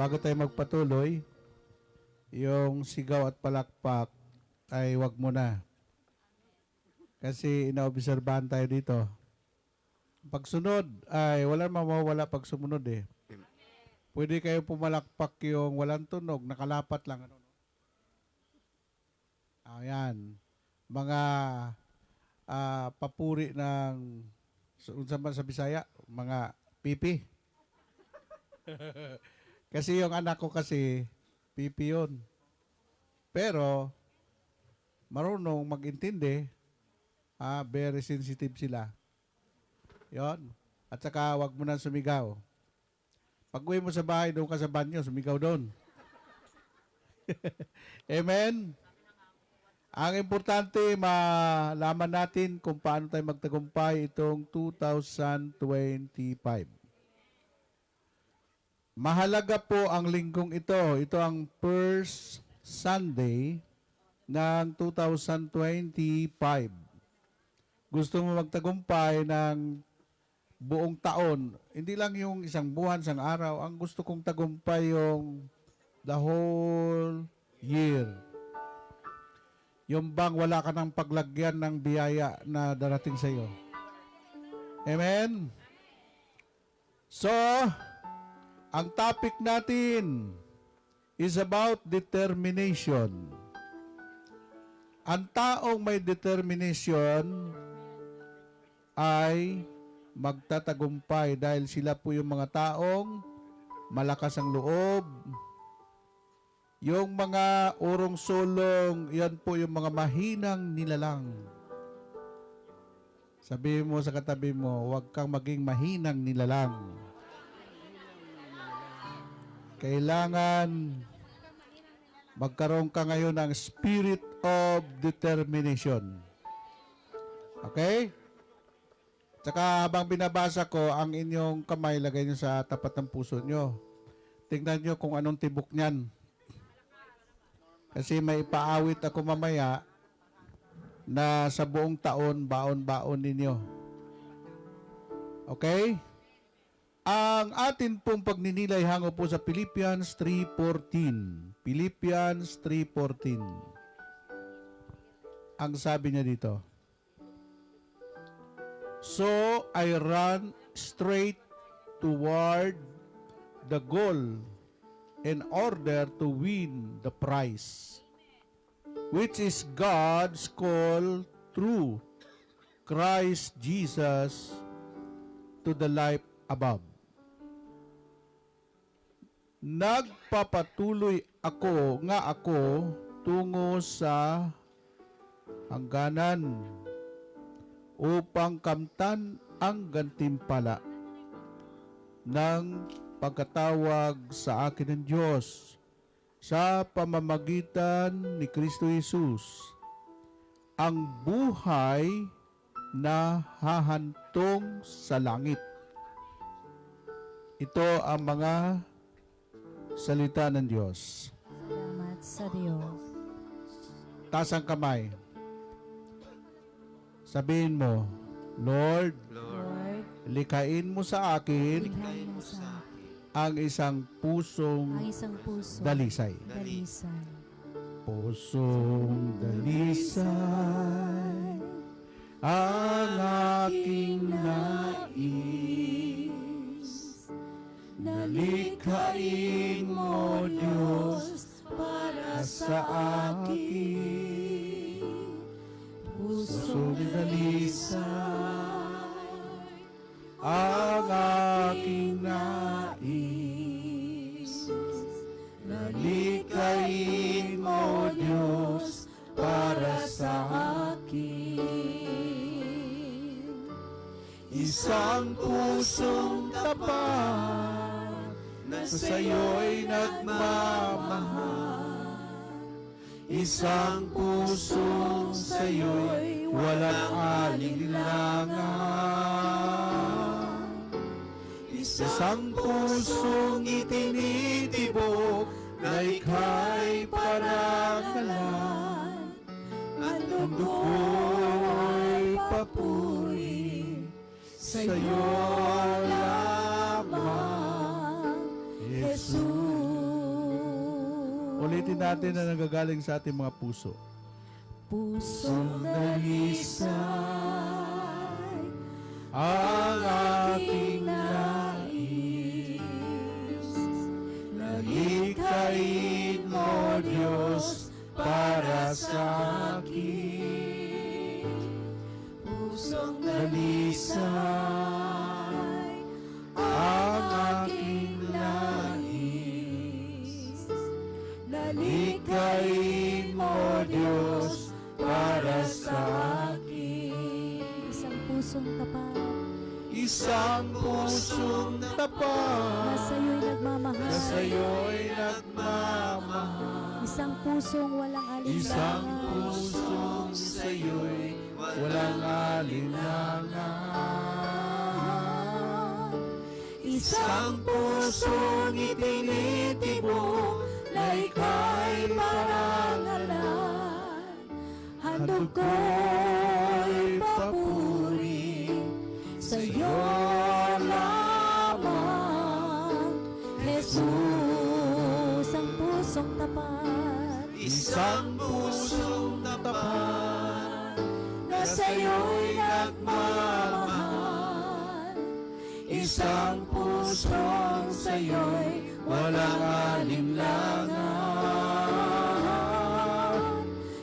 bago tayo magpatuloy, yung sigaw at palakpak ay wag mo na. Kasi inaobserbahan tayo dito. Pagsunod ay wala mawawala pag sumunod eh. Pwede kayo pumalakpak yung walang tunog, nakalapat lang. Ano, no? Ayan. Mga papuri ng sa Bisaya, mga pipi. Kasi yung anak ko kasi, pipi yun. Pero, marunong mag-intindi, very sensitive sila. Yon. At saka, wag mo na sumigaw. Pag uwi mo sa bahay, doon ka sa banyo, sumigaw doon. Amen? Ang importante, malaman natin kung paano tayo magtagumpay itong 2025. Mahalaga po ang linggong ito. Ito ang first Sunday ng 2025. Gusto mo magtagumpay ng buong taon. Hindi lang yung isang buwan, isang araw. Ang gusto kong tagumpay yung the whole year. Yung bang wala ka ng paglagyan ng biyaya na darating sa iyo. Amen? So, ang topic natin is about determination. Ang taong may determination ay magtatagumpay dahil sila po yung mga taong malakas ang loob. Yung mga urong-sulong, yan po yung mga mahinang nilalang. Sabihin mo sa katabi mo, huwag kang maging mahinang nilalang. Kailangan magkaroon ka ngayon ng spirit of determination. Okay? Tsaka habang binabasa ko, ang inyong kamay, lagay nyo sa tapat ng puso nyo. Tingnan nyo kung anong tibok niyan. Kasi may paawit ako mamaya na sa buong taon, baon-baon ninyo. Okay? Ang atin pong pagninilay hango po sa Philippians 3:14. Philippians 3:14. Ang sabi niya dito, so I run straight toward the goal in order to win the prize, which is God's call through Christ Jesus to the life above. Nagpapatuloy ako tungo sa hangganan upang kamtan ang gantimpala ng pagkatawag sa akin ng Diyos sa pamamagitan ni Kristo Jesus, ang buhay na hahantong sa langit. Ito ang mga salita ng Diyos. Salamat sa Diyos. Taas ang kamay. Sabihin mo, Lord, Lord, likain mo sa akin likhain mo sa akin ang isang pusong ang isang puso dalisay. dalisay. Pusong dalisay ang aking nais. Nalikhain mo, Diyos, para sa akin. Pusong dalisay ang aking nais. Nalikhain mo, Diyos, para sa akin. Isang pusong tapat na sa'yo'y nagmamahal. Isang pusong sa'yo'y walang alinlangan. Isang pusong itinitibok na ika'y parangalan. At ang dugo'y papuri sa'yo lamang, Jesus. natin na nanggagaling sa ating mga puso. Pusong Nalisay ang aking nais, Likhain mo, Diyos, para sa akin. Pusong nalisay ang aking nais, Likhain mo, Diyos, para sa akin. Isang pusong tapat Isang pusong na tapat sa'yo'y nagmamahal. na sa'yo'y nagmamahal. Isang pusong walang Isang alinlangan. pusong sa'yo'y walang alinlangan. Isang pusong itinitibok na ika'y parangalan. Handog ko'y papuri sa'yo lamang, Jesus, ang pusong tapat Isang pusong tapat na sa'yo'y nagmamahal. Isang pusong sa'yo'y walang alinlangan.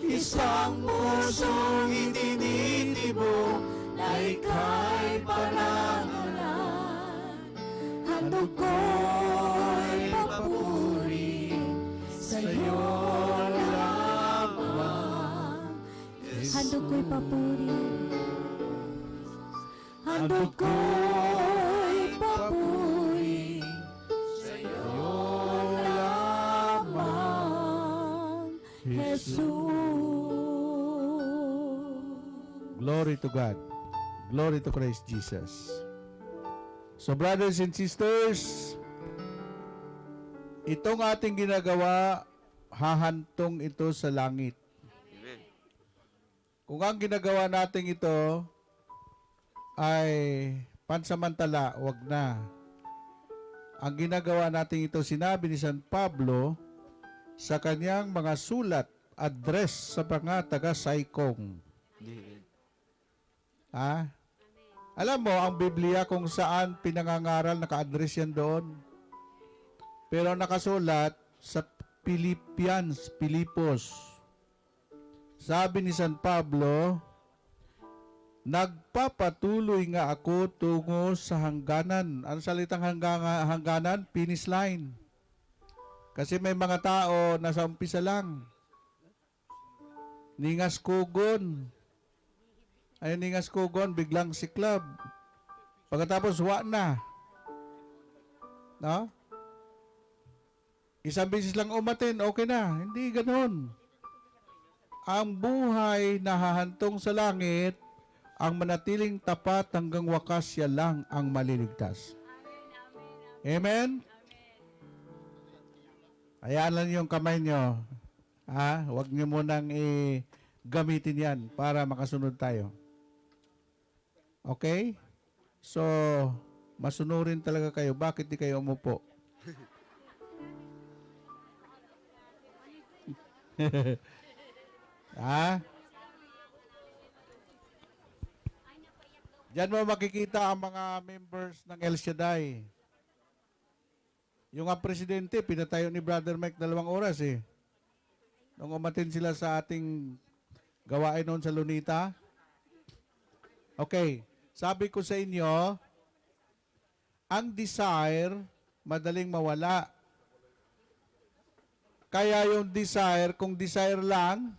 Isang pusong itinitibok na ika'y parangalan. Handog ko'y papuri sa'yo lamang. handog ko'y papuri. Handog ko'y papuri sa'yo lamang, Jesus. Glory to God. Glory to Christ Jesus. So brothers and sisters, itong ating ginagawa, hahantong ito sa langit. Kung ang ginagawa natin ito ay pansamantala, wag na. Ang ginagawa natin ito, sinabi ni San Pablo sa kanyang mga sulat, address sa mga taga-Saikong. Ha? Alam mo, ang Biblia kung saan pinangangaral, naka-address yan doon. Pero nakasulat sa Pilipos. Sabi ni San Pablo, nagpapatuloy nga ako tungo sa hangganan. Ano salitang hangganan? Finish line. Kasi may mga tao nasa umpisa lang. Ningas kugon. Ay ningas kugon, biglang siklab. Pagkatapos, wa na. No? Isang beses lang umatin, okay na. Hindi ganon. Ang buhay na hahantong sa langit, ang manatiling tapat hanggang wakas, siya lang ang maliligtas. Amen? Hayaan lang yung kamay nyo. Ha? Huwag nyo munang gamitin yan para makasunod tayo. Okay? So, masunurin talaga kayo. Bakit di kayo umupo? Ha? Diyan mo makikita ang mga members ng El Shaddai. Yung ang presidente, pinatayo ni Brother Mike 2 oras eh. Nung umatin sila sa ating gawain noon sa Lunita. Okay, sabi ko sa inyo, ang desire, madaling mawala. Kaya yung desire, kung desire lang,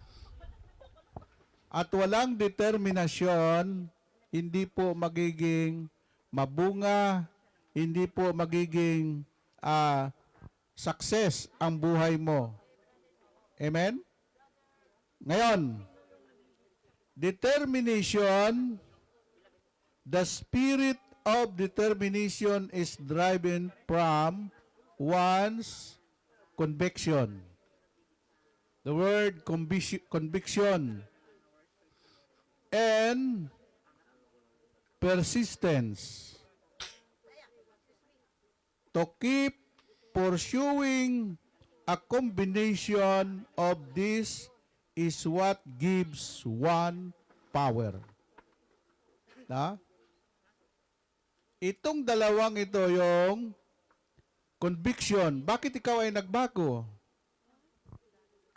at walang determinasyon, hindi po magiging mabunga, hindi po magiging success ang buhay mo. Amen? Ngayon, determination, the spirit of determination is driven from one's conviction. The word conviction and persistence. To keep pursuing A combination of this is what gives one power. Na? Itong dalawang ito yung conviction. Bakit ikaw ay nagbago?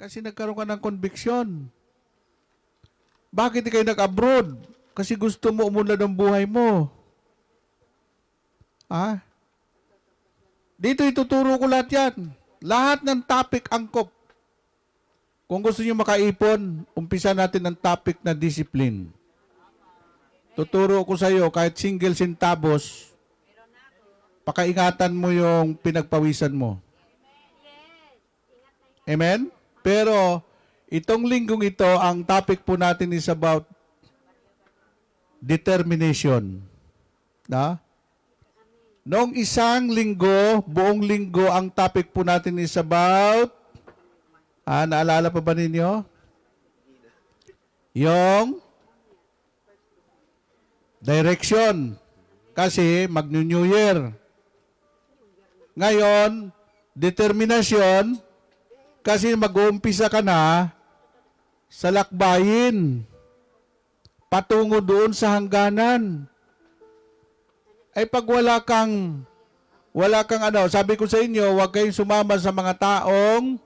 Kasi nagkaroon ka ng conviction. Bakit ikaw ay nag-abroad? Kasi gusto mo umunlad ang buhay mo. Ah? Dito ituturo ko lahat yan. Lahat ng topic angkop. Kung gusto niyo makaipon, umpisa natin ang topic na discipline. Tuturo ko sa iyo kahit single centavos, pakaingatan mo yung pinagpawisan mo. Amen? Pero itong linggong ito, ang topic po natin is about determination. Na? Noong isang linggo, buong linggo, ang topic po natin is about, naalala pa ba ninyo? Yung direction. Kasi mag-New Year. Ngayon, determination, kasi mag-uumpisa ka na sa lakbayin. Patungo doon sa hangganan. Ay pag wala kang sabi ko sa inyo, huwag kayong sumama sa mga taong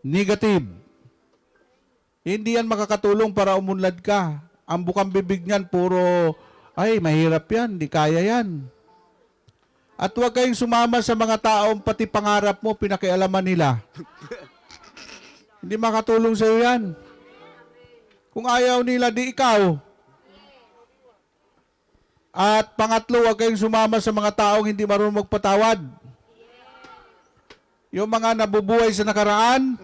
negative. Hindi yan makakatulong para umunlad ka. Ang bukang bibig niyan, puro, ay, mahirap yan, di kaya yan. At huwag kayong sumama sa mga taong pati pangarap mo, pinakialaman nila. Hindi makatulong sa iyo yan. Kung ayaw nila, di ikaw. At pangatlo, huwag kayong sumama sa mga taong hindi marunong magpatawad. Yung mga nabubuhay sa nakaraan,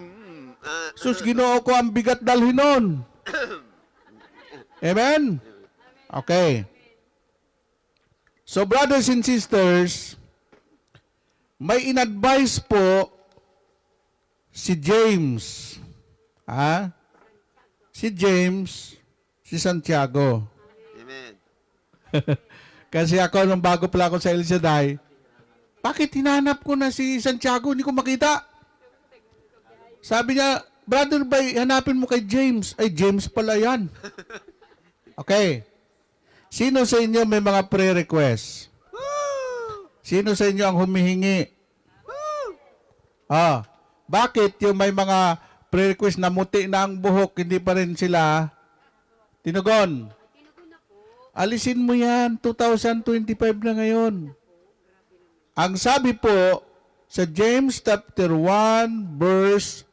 sus, Ginoo ko, ang bigat dalhin nun. Amen? Okay. So, brothers and sisters, may in-advise po si James. Si James, si Santiago. Amen. Kasi ako, nung bago pala ako sa El Shaddai, bakit hinanap ko na si Santiago, hindi ko makita? Sabi niya, brother, hanapin mo kay James. Ay, James pala yan. Okay. Sino sa inyo may mga prayer request? Sino sa inyo ang humihingi? Bakit yung may mga prayer request na muti na ang buhok, hindi pa rin sila tinugon? Alisin mo yan, 2025 na ngayon. Ang sabi po sa James chapter 1 verse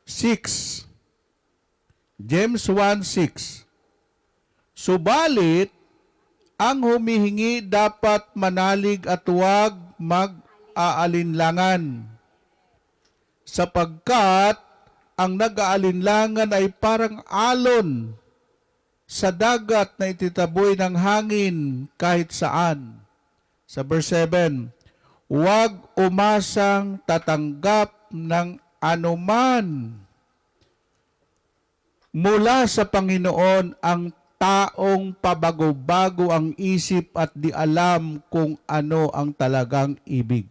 6. James 1:6. Subalit, ang humihingi dapat manalig at huwag mag-aalinlangan. Sapagkat ang nag-aalinlangan ay parang alon sa dagat na ititaboy ng hangin kahit saan. Sa verse 7, huwag umasang tatanggap ng anuman mula sa Panginoon ang taong pabago-bago ang isip at di alam kung ano ang talagang ibig.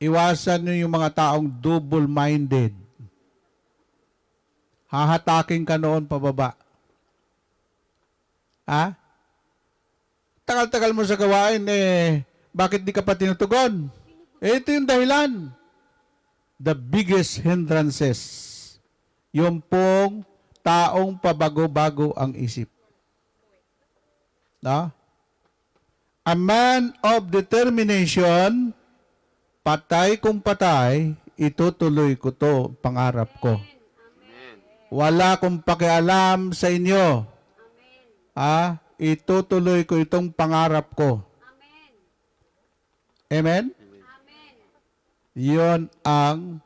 Iwasan niyo yung mga taong double-minded. Hahatakin ka noon pababa. Tagal-tagal mo sa gawain, bakit di ka pa tinutugon? Ito yung dahilan. The biggest hindrances. Yung pong taong pabago-bago ang isip. A man of determination, patay kung patay, itutuloy ko to, pangarap ko. Wala akong pakialam sa inyo. Itutuloy ko itong pangarap ko. Amen? Yon ang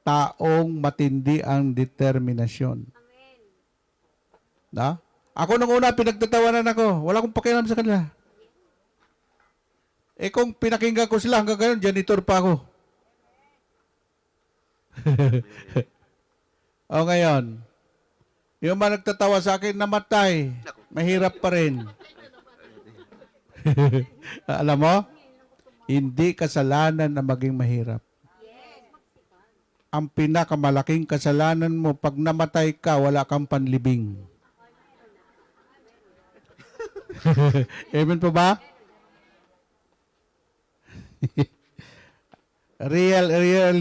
taong matindi ang determinasyon. Ako nung una, pinagtatawanan ako. Wala akong pakialam sa kanila. Kung pinakinggan ko sila hanggang ngayon, janitor pa ako. O ngayon, yung mga nagtatawa sa akin, namatay. Mahirap pa rin. Alam mo? Hindi kasalanan na maging mahirap. Ang pinakamalaking kasalanan mo, pag namatay ka, wala kang panlibing. Amen po ba?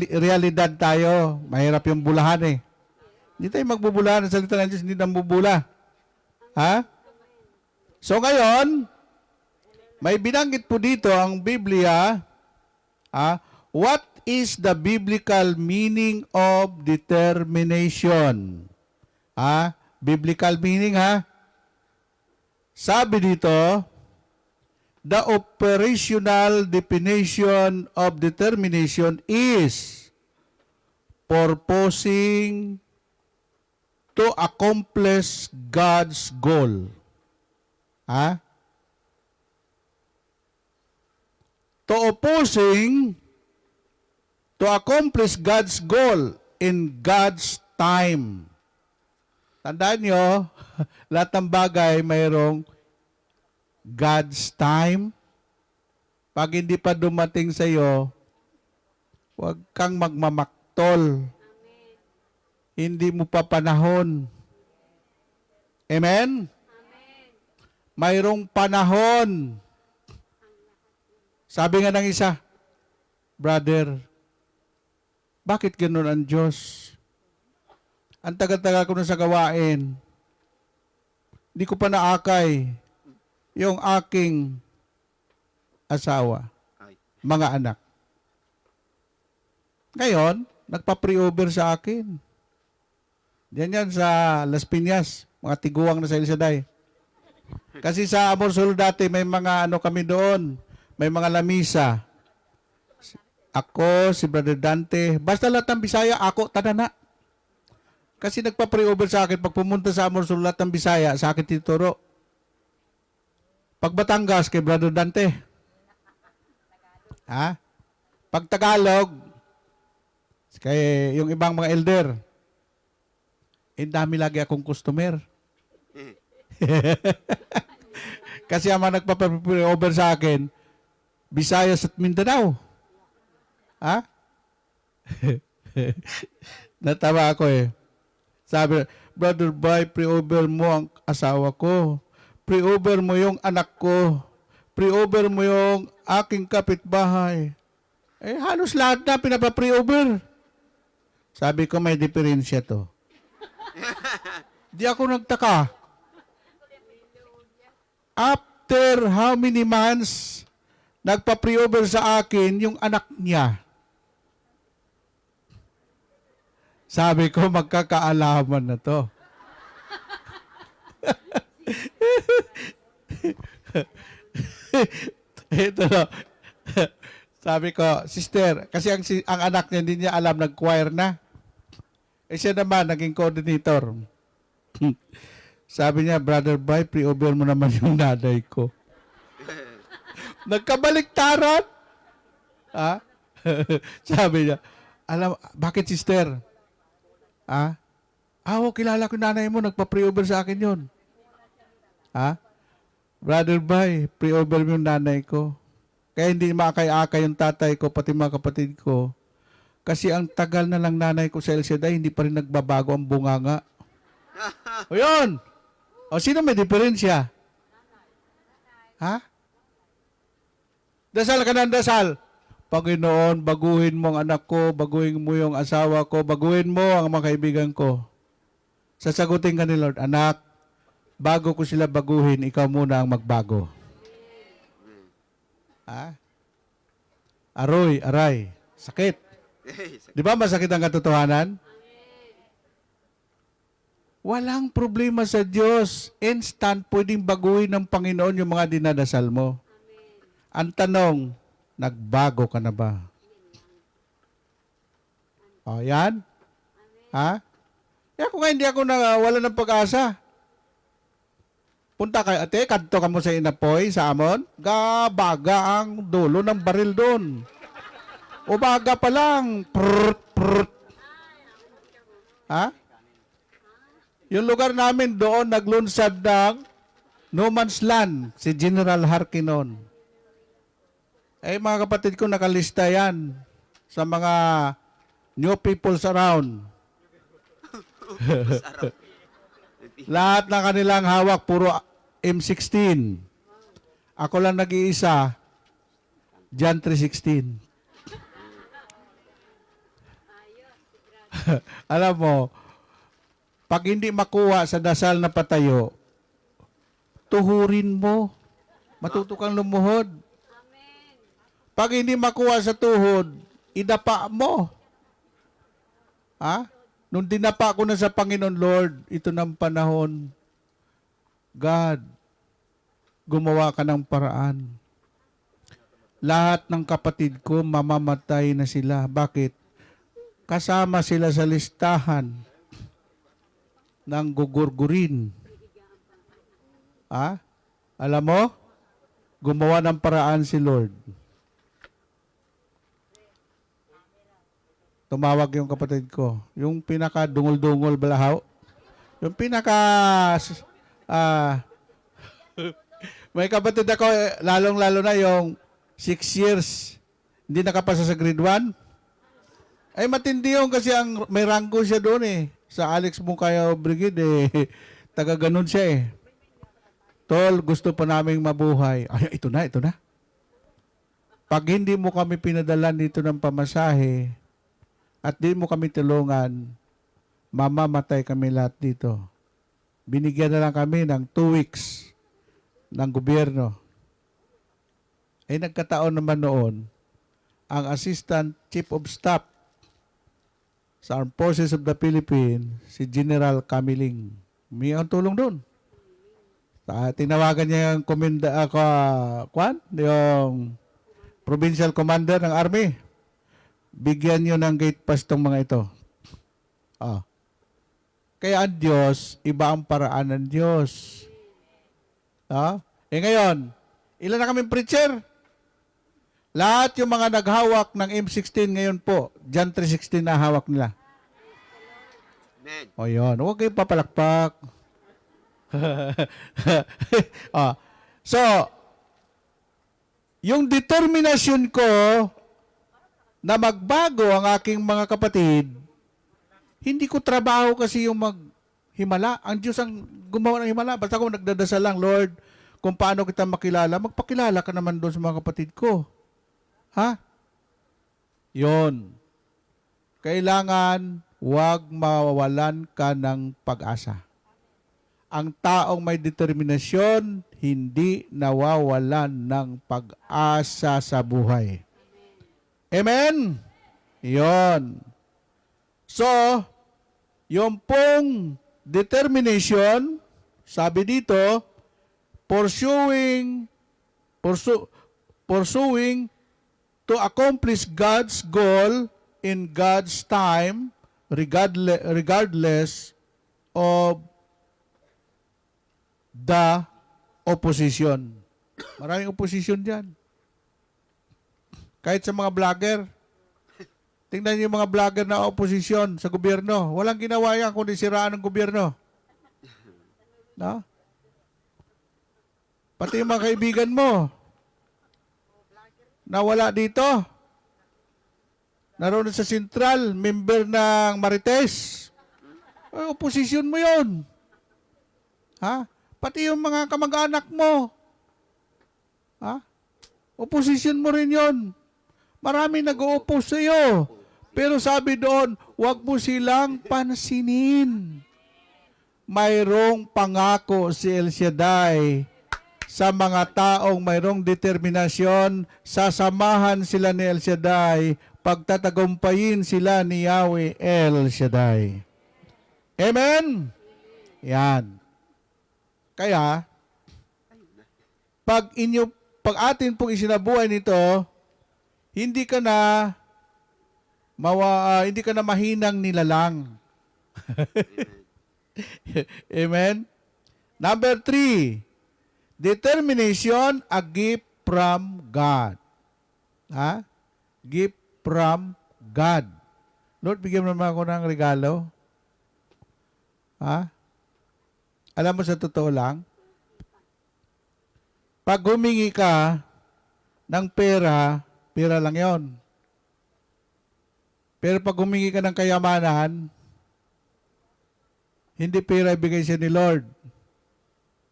Realidad tayo. Mahirap yung bulahan eh. Hindi tayo magbubulahan. Ang salita ng Diyos, hindi nang bubula. Ha? So ngayon, may binanggit po dito ang Biblia. What is the biblical meaning of determination? Biblical meaning Sabi dito, the operational definition of determination is purposing to accomplish God's goal. To opposing to accomplish God's goal in God's time. Tandaan nyo, lahat ng bagay mayroong God's time. Pag hindi pa dumating sa iyo, huwag kang magmamaktol. Hindi mo pa panahon. Amen? Mayroong panahon. Sabi nga ng isa, brother, bakit ganun ang Diyos? Ang tagal-tagal ko na sa gawain. Hindi ko pa naakay yung aking asawa, mga anak. Ngayon, nagpa-pre-over sa akin. Yan sa Las Piñas, mga tiguang na sa Elisaday. Kasi sa Amorsolo dati, may mga kami doon, may mga lamisa. Ako, si Brother Dante, basta lahat ng Bisaya, ako, tadana. Kasi nagpa-pre-over sa akin, pag pumunta sa Amorsolo, lahat ng Bisaya, sa akin tituro. Pag Batangas, kay Brother Dante. Pag Tagalog, kay yung ibang mga elder. Dami lagi akong customer. Kasi ang mga nagpa-pre-over sa akin, Visayas at Mindanao. Natawa ako eh. Sabi, Brother Boy, pre-over mo ang asawa ko. Pre-over mo yung anak ko. Pre-over mo yung aking kapitbahay. Halos lahat na pinapa-pre-over. Sabi ko, may diferensya to. Di ako nagtaka. After how many months, nagpa-pre-over sa akin yung anak niya. Sabi ko, magkakaalaman na to. Ito no. Sabi ko, sister, kasi ang anak niya hindi niya alam nag-choir na. Siya naman, naging coordinator. Sabi niya, Brother Boy, pre-over mo naman yung nanay ko. Nagkabaliktaran. Sabi niya, bakit sister? Kilala ko yung nanay mo, nagpa-pre-over sa akin yun. Brother Boy, pre-over mo yung nanay ko. Kaya hindi makakay-akay yung tatay ko, pati mga kapatid ko. Kasi ang tagal na lang nanay ko sa El Shaddai, hindi pa rin nagbabago ang bunganga. O yun! O sino may diferensya? Dasal ka ng dasal. Panginoon, baguhin mo ang anak ko, baguhin mo yung asawa ko, baguhin mo ang mga kaibigan ko. Sasagutin ka ni Lord, anak, bago ko sila baguhin, ikaw muna ang magbago. Aroy, aray, sakit. Di ba masakit ang katotohanan? Walang problema sa Diyos. Instant, pwedeng baguhin ng Panginoon yung mga dinadasal mo. Ang tanong, nagbago ka na ba? O, yan? Kaya kung hindi ako wala ng pag-asa, punta kayo, ate, kadto ka mo sa Inapoy, sa Amon, gabaga ang dulo ng baril doon. Umaga pa lang, prrrt, prrrt. Yung lugar namin doon, naglunsad ng No Man's Land, si General Harkinon. Eh, mga kapatid ko, nakalista yan sa mga new peoples around. Lahat na kanilang hawak, puro M16. Ako lang nag-iisa, John 3:16. Alam mo, pag hindi makuha sa dasal na patayo, tuhurin mo. Matuto kang lumuhod. Pag hindi makuha sa tuhod, idapa mo. Ha? Nung dinapa ko na sa Panginoon, Lord, ito ng panahon, God, gumawa ka ng paraan. Lahat ng kapatid ko, mamamatay na sila. Bakit? Kasama sila sa listahan ng gugurgurin. Ha? Alam mo? Gumawa ng paraan si Lord. Tumawag yung kapatid ko. Yung pinaka dungol-dungol balahaw. Yung pinaka may kapatid ako, lalong-lalo na yung 6 years hindi nakapasa sa grade 1. Ay matindi yun kasi may ranggo siya doon eh. Sa Alex Mungkayaw Brigade eh. Taga ganun siya eh. Tol, gusto pa naming mabuhay. Ay, ito na. Pag hindi mo kami pinadala dito ng pamasahe at di mo kami tulungan, mamamatay kami lahat dito. Binigyan na lang kami ng 2 weeks ng gobyerno. Ay nagkataon naman noon, ang Assistant Chief of Staff sa Armed Forces of the Philippines, si General Camiling. May ang tulong doon. Tinawagan niya yung yung Provincial Commander ng Army. Bigyan niyo ng gate pass tong mga ito. Kaya ang Diyos, iba ang paraan ng Diyos. Ngayon, ilan na kaming preacher? Lahat yung mga naghawak ng M16 ngayon po, John 3:16 na hawak nila. Amen. O yun, huwag kayong papalakpak. So, yung determinasyon ko na magbago ang aking mga kapatid, hindi ko trabaho kasi yung maghimala. Ang Diyos ang gumawa ng himala. Basta ako nagdadasal lang, Lord, kung paano kita makilala, magpakilala ka naman doon sa mga kapatid ko. Ha? Yon. Kailangan huwag mawawalan ka ng pag-asa. Ang taong may determinasyon, hindi nawawalan ng pag-asa sa buhay. Amen? Yon. So, yung pong determination, sabi dito, pursuing to accomplish God's goal in God's time, regardless of the opposition. Maraming opposition dyan. Kahit sa mga vlogger. Tingnan niyo yung mga vlogger na opposition sa gobyerno. Walang ginawa yan kundi siraan ng gobyerno. No? Pati yung mga kaibigan mo na wala dito. Naroon sa Central, member ng Marites. Opposition mo yun. Ha? Pati yung mga kamag-anak mo. Ha? Opposition mo rin yun. Marami nag-o-oppose sa iyo. Pero sabi doon, huwag mo silang pansinin. Mayroong pangako si El Shaddai sa mga taong mayroong determinasyon, sasamahan sila ni El Shaddai, pagtatagumpayin sila ni Yahweh El Shaddai. Amen? Yan. Kaya, pag atin pong isinabuhay nito, hindi ka na mahinang nilalang. Amen? Number 3, determination, a gift from God. Ha? Gift from God. Lord, bigyan mo naman ako ng regalo. Ha? Alam mo sa totoo lang, pag humingi ka ng pera, pera lang yon. Pero pag humingi ka ng kayamanan, hindi pera ibigay siya ni Lord.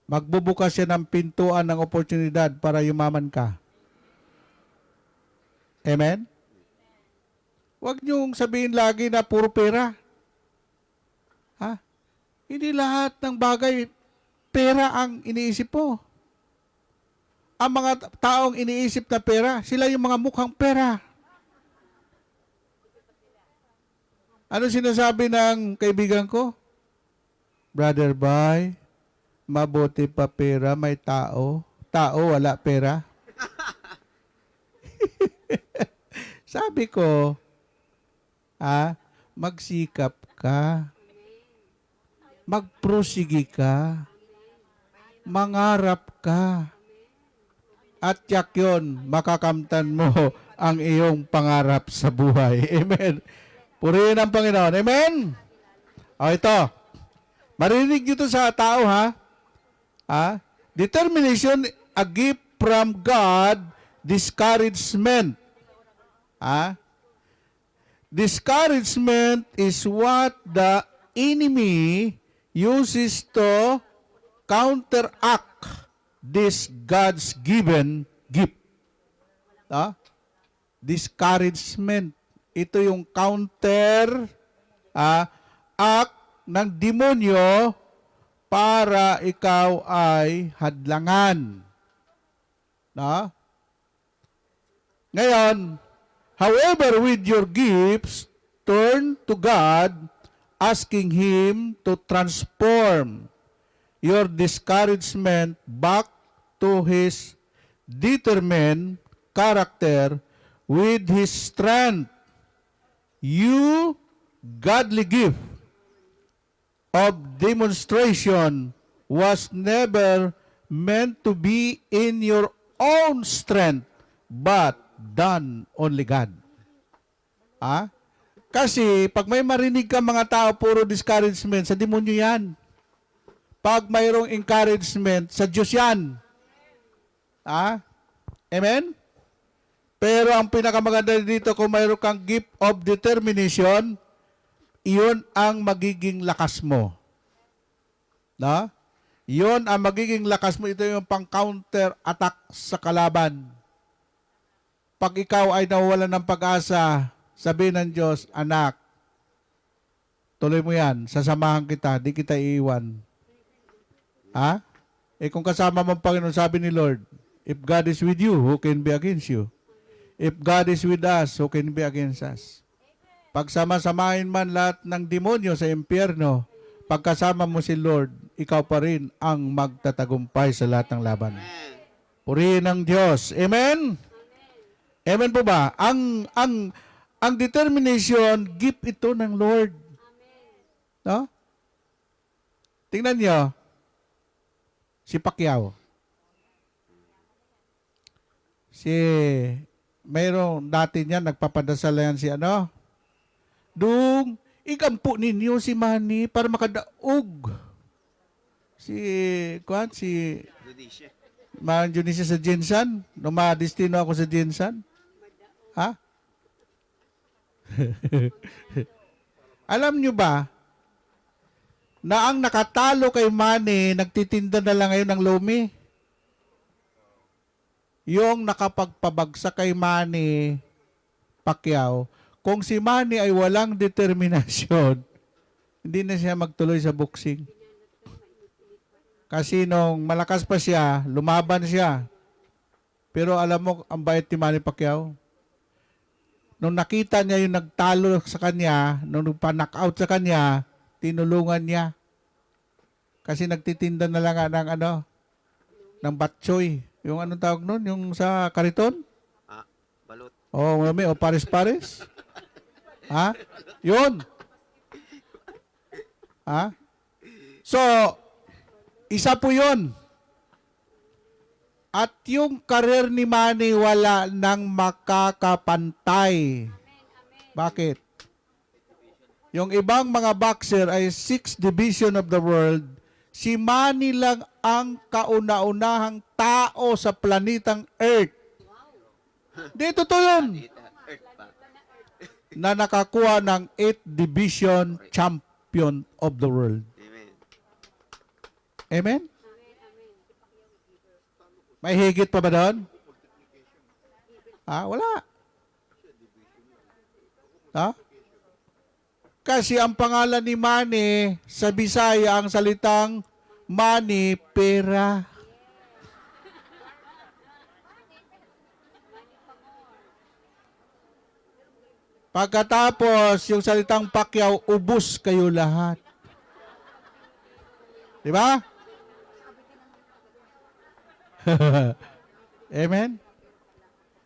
Magbubukas siya ng pintuan ng oportunidad para yumaman ka. Amen? Huwag niyong sabihin lagi na puro pera. Ha? Hindi lahat ng bagay, pera ang iniisip po. Ang mga taong iniisip na pera, sila yung mga mukhang pera. Ano sinasabi ng kaibigan ko? Brother Bay, mabuti pa pera, may tao. Tao, wala pera. Sabi ko, magsikap ka. Magprosige ka. Mangarap ka. At yak yun, makakamtan mo ang iyong pangarap sa buhay. Amen. Purihin ang Panginoon. Amen? O ito. Marinig nyo ito sa tao, ha? Determination, a gift from God, discouragement. Discouragement is what the enemy uses to counteract this God's given gift. Discouragement. Ito yung counter act ng demonyo para ikaw ay hadlangan. Ngayon, however, with your gifts, turn to God, asking Him to transform your discouragement back to His determined character with His strength. You, godly gift of demonstration was never meant to be in your own strength, but done only God. Kasi pag may marinig ka mga tao, puro discouragement, sa demonyo yan. Pag mayroong encouragement, sa Diyos yan. Amen? Pero ang pinakamaganda dito, kung mayroon kang gift of determination, iyon ang magiging lakas mo. Iyon ang magiging lakas mo. Ito yung pang-counter attack sa kalaban. Pag ikaw ay nawawalan ng pag-asa, sabihin ng Diyos, anak, tuloy mo yan, sasamahan kita, di kita iiwan. Kung kasama mo ang Panginoon, sabi ni Lord, if God is with you, who can be against you? If God is with us, who can be against us? Pagsama-samahin man lahat ng demonyo sa impyerno, pagkasama mo si Lord, ikaw pa rin ang magtatagumpay sa lahat ng laban. Purihin ang Diyos. Amen? Amen po ba? Ang determination, gift ito ng Lord. Tingnan niyo, si Pacquiao. Mayroong dati niya, nagpapadasal yan si Dung, ikampo ninyo si Manny para makadaog. Mang Junicia sa Jinsan, numadistino ako sa Jinsan. Alam nyo ba, na ang nakatalo kay Manny, nagtitinda na lang ngayon ng lumi? Yung nakapagpabagsak kay Manny Pacquiao, kung si Manny ay walang determinasyon, hindi na siya magtuloy sa boxing. Kasi nung malakas pa siya, lumaban siya. Pero alam mo, ang bait ni Manny Pacquiao. Nung nakita niya yung nagtalo sa kanya, nung nagpa-knockout sa kanya, tinulungan niya. Kasi nagtitinda na lang ng batchoy. Yung anong tawag nun? Yung sa kariton? Balot. May pares-pares. Yun. So, isa po yun. At yung karir ni Manny wala nang makakapantay. Bakit? Yung ibang mga boxer ay 6th division of the world. Si Manny lang ang kauna-unahang tao sa planetang Earth Di, totoo yun. Dito, earth pa. Na nakakuha ng 8th Division Champion of the World. Amen. Amen? May higit pa ba doon? Wala. Kasi ang pangalan ni Manny, sa Bisaya, ang salitang money, pera. Pagkatapos, yung salitang Pacquiao, ubus kayo lahat. Di ba? Amen?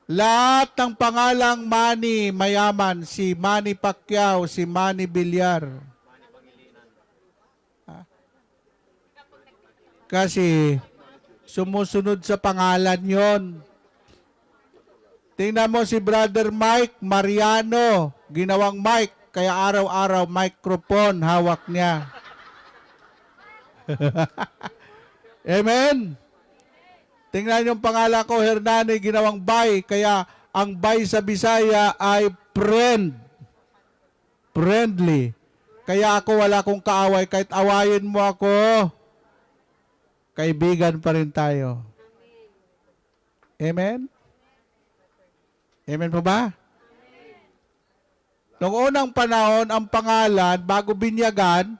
Lahat ng pangalang Manny, mayaman, si Manny Pacquiao, si Manny Villar. Kasi, sumusunod sa pangalan yon. Tingnan mo si Brother Mike Mariano, ginawang Mike, kaya araw-araw microphone hawak niya. Amen? Tingnan yung pangalan ko, Hernani, ginawang Bay, kaya ang Bay sa Bisaya ay friend. Friendly. Kaya ako wala kong kaaway, kahit awayin mo ako, kaibigan pa rin tayo. Amen? Amen po ba? Noong unang panahon, ang pangalan, bago binyagan,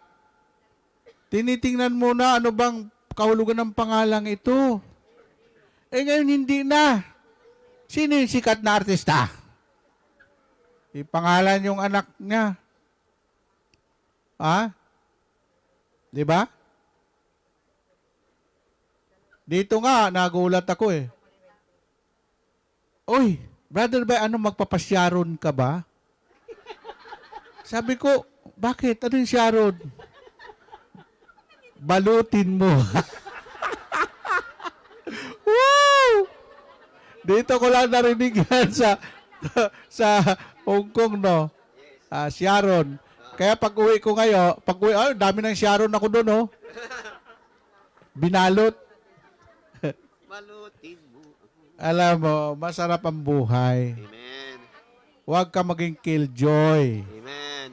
tinitingnan muna ano bang kahulugan ng pangalang ito. Ngayon hindi na. Sino yung sikat na artista? Ipangalan yung anak niya. Di ba? Dito nga, nagulat ako eh. Uy, Brother Bay, ano magpapasyaron ka ba? Sabi ko, bakit? Ano yung Sharon? Balutin mo. Wow! Dito ko lang narinig yan sa Hong Kong, no? Sharon. Kaya pag uwi ko ngayon, dami ng Sharon ako doon, no? Binalot. Balutin mo. Alam mo, masarap ang buhay. Amen. Huwag ka maging killjoy. Amen.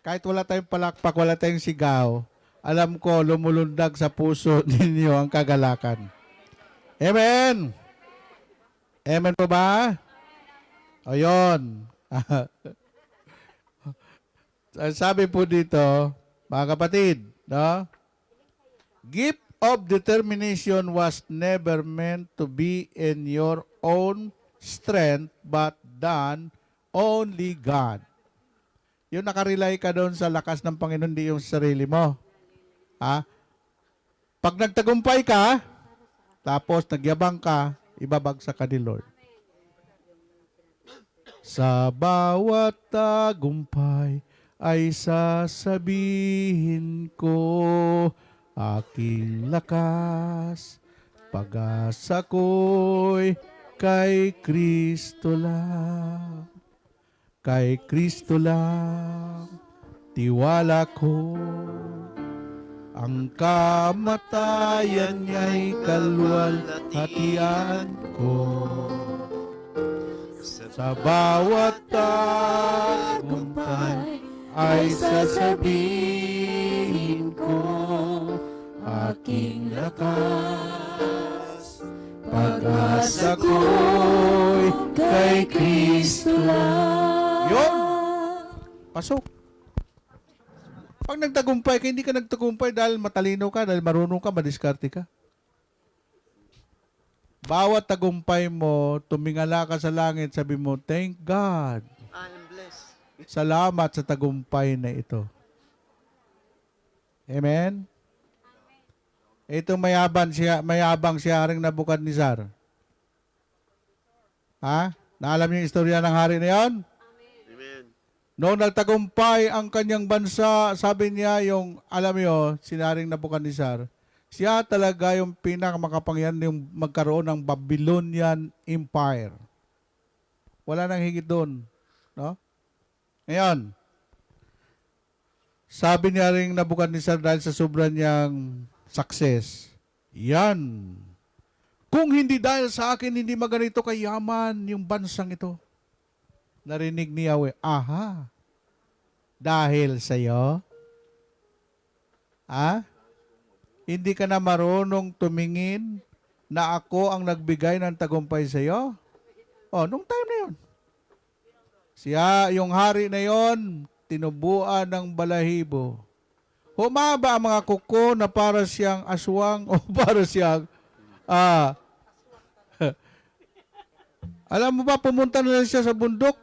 Kahit wala tayong palakpak, wala tayong sigaw, alam ko, lumulundag sa puso ninyo ang kagalakan. Amen! Amen po ba? Ayun. Sabi po dito, mga kapatid, no? Gift of determination was never meant to be in your own strength, but done only God. Yung nakarely ka doon sa lakas ng Panginoon, di yung sarili mo. Pag nagtagumpay ka, tapos nagyabang ka, ibabagsak ka ni Lord. Sa bawat tagumpay ay sasabihin ko, aking lakas, pag-asa ko'y kay Kristo lang. Kay Kristo lang, tiwala ko. Ang kamatayan niya'y kalwalhatian ko. Sa bawat tagumpay ay sasabihin ko, aking lakas, pag-asa ko'y kay Kristo lang. Yun! Pasok. Pag nagtagumpay ka, hindi ka nagtagumpay dahil matalino ka, dahil marunong ka, madiskarte ka. Bawat tagumpay mo, tumingala ka sa langit, sabi mo, thank God. I am blessed. Salamat sa tagumpay na ito. Amen? Ito mayabang si Haring Nabukadnezar. Naalam niyo yung istorya ng hari na yon? Amen. Noong nagtagumpay ang kanyang bansa, sabi niya yung, alam niyo, si Haring Nabukadnezar, siya talaga yung pinakamakapangyarihan yung magkaroon ng Babylonian Empire. Wala nang higit doon. No? Ngayon, sabi niya rin Nabukadnezar dahil sa sobrang niyang success, yan, Kung hindi dahil sa akin, hindi maganito kayaman yung bansang ito. Narinig ni Yahweh, aha, dahil sa iyo, hindi ka na marunong tumingin na ako ang nagbigay ng tagumpay sa iyo? Nung time na yun. Siya, yung hari na yon, tinubuan ng balahibo. Humaba ang mga kuko na para siyang aswang o para siyang, alam mo ba, pumunta na lang siya sa bundok.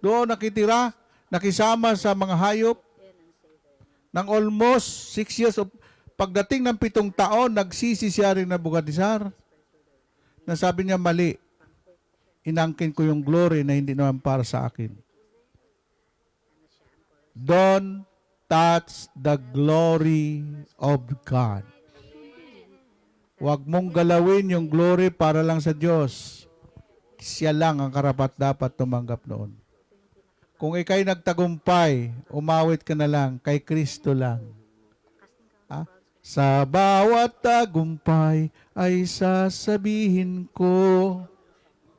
Doon nakitira, nakisama sa mga hayop. Nang almost 6 years of pagdating ng 7 taon, nagsisi siya rin na Nebukadnezar. Nasabi niya, mali. Inangkin ko yung glory na hindi naman para sa akin. Don't touch the glory of God. Huwag mong galawin yung glory para lang sa Diyos. Siya lang ang karapat-dapat tumanggap noon. Kung ikay nagtagumpay, umawit ka na lang, kay Kristo lang. Sa bawat tagumpay ay sasabihin ko.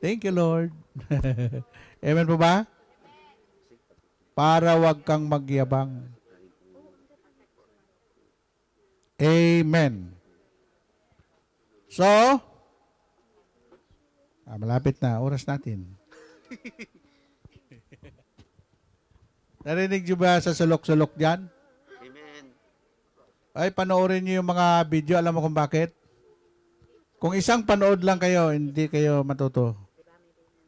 Thank you, Lord. Amen po ba? Para wag kang magyabang. Amen. So, malapit na. Oras natin. Narinig niyo ba sa sulok-sulok dyan? Amen. Ay, panoorin niyo yung mga video. Alam mo kung bakit? Kung isang panood lang kayo, hindi kayo matuto.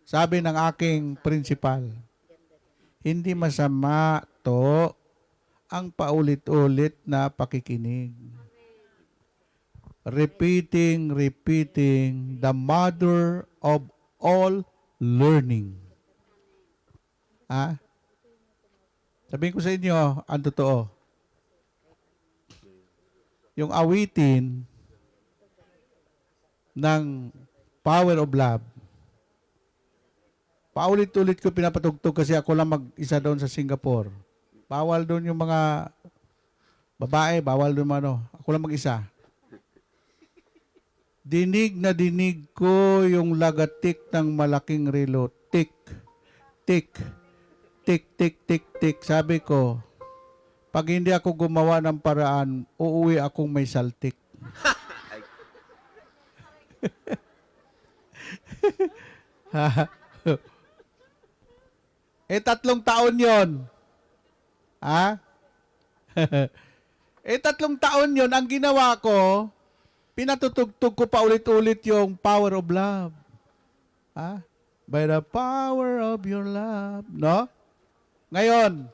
Sabi ng aking principal, hindi masama to ang paulit-ulit na pakikinig. Repeating, the mother of all learning. Sabihin ko sa inyo, ang totoo. Yung awitin ng Power of Love, paulit-ulit ko pinapatugtog kasi ako lang mag-isa doon sa Singapore. Bawal doon yung mga babae, bawal doon ako lang mag-isa. Dinig na dinig ko yung lagatik ng malaking relo. Tik, tik, tik, tik, tik, tik. Sabi ko, pag hindi ako gumawa ng paraan, uuwi akong may saltik. 3 taon yon. 3 taon yon, ang ginawa ko, pinatutugtog ko pa ulit-ulit yung Power of Love. By the power of your love. No? Ngayon,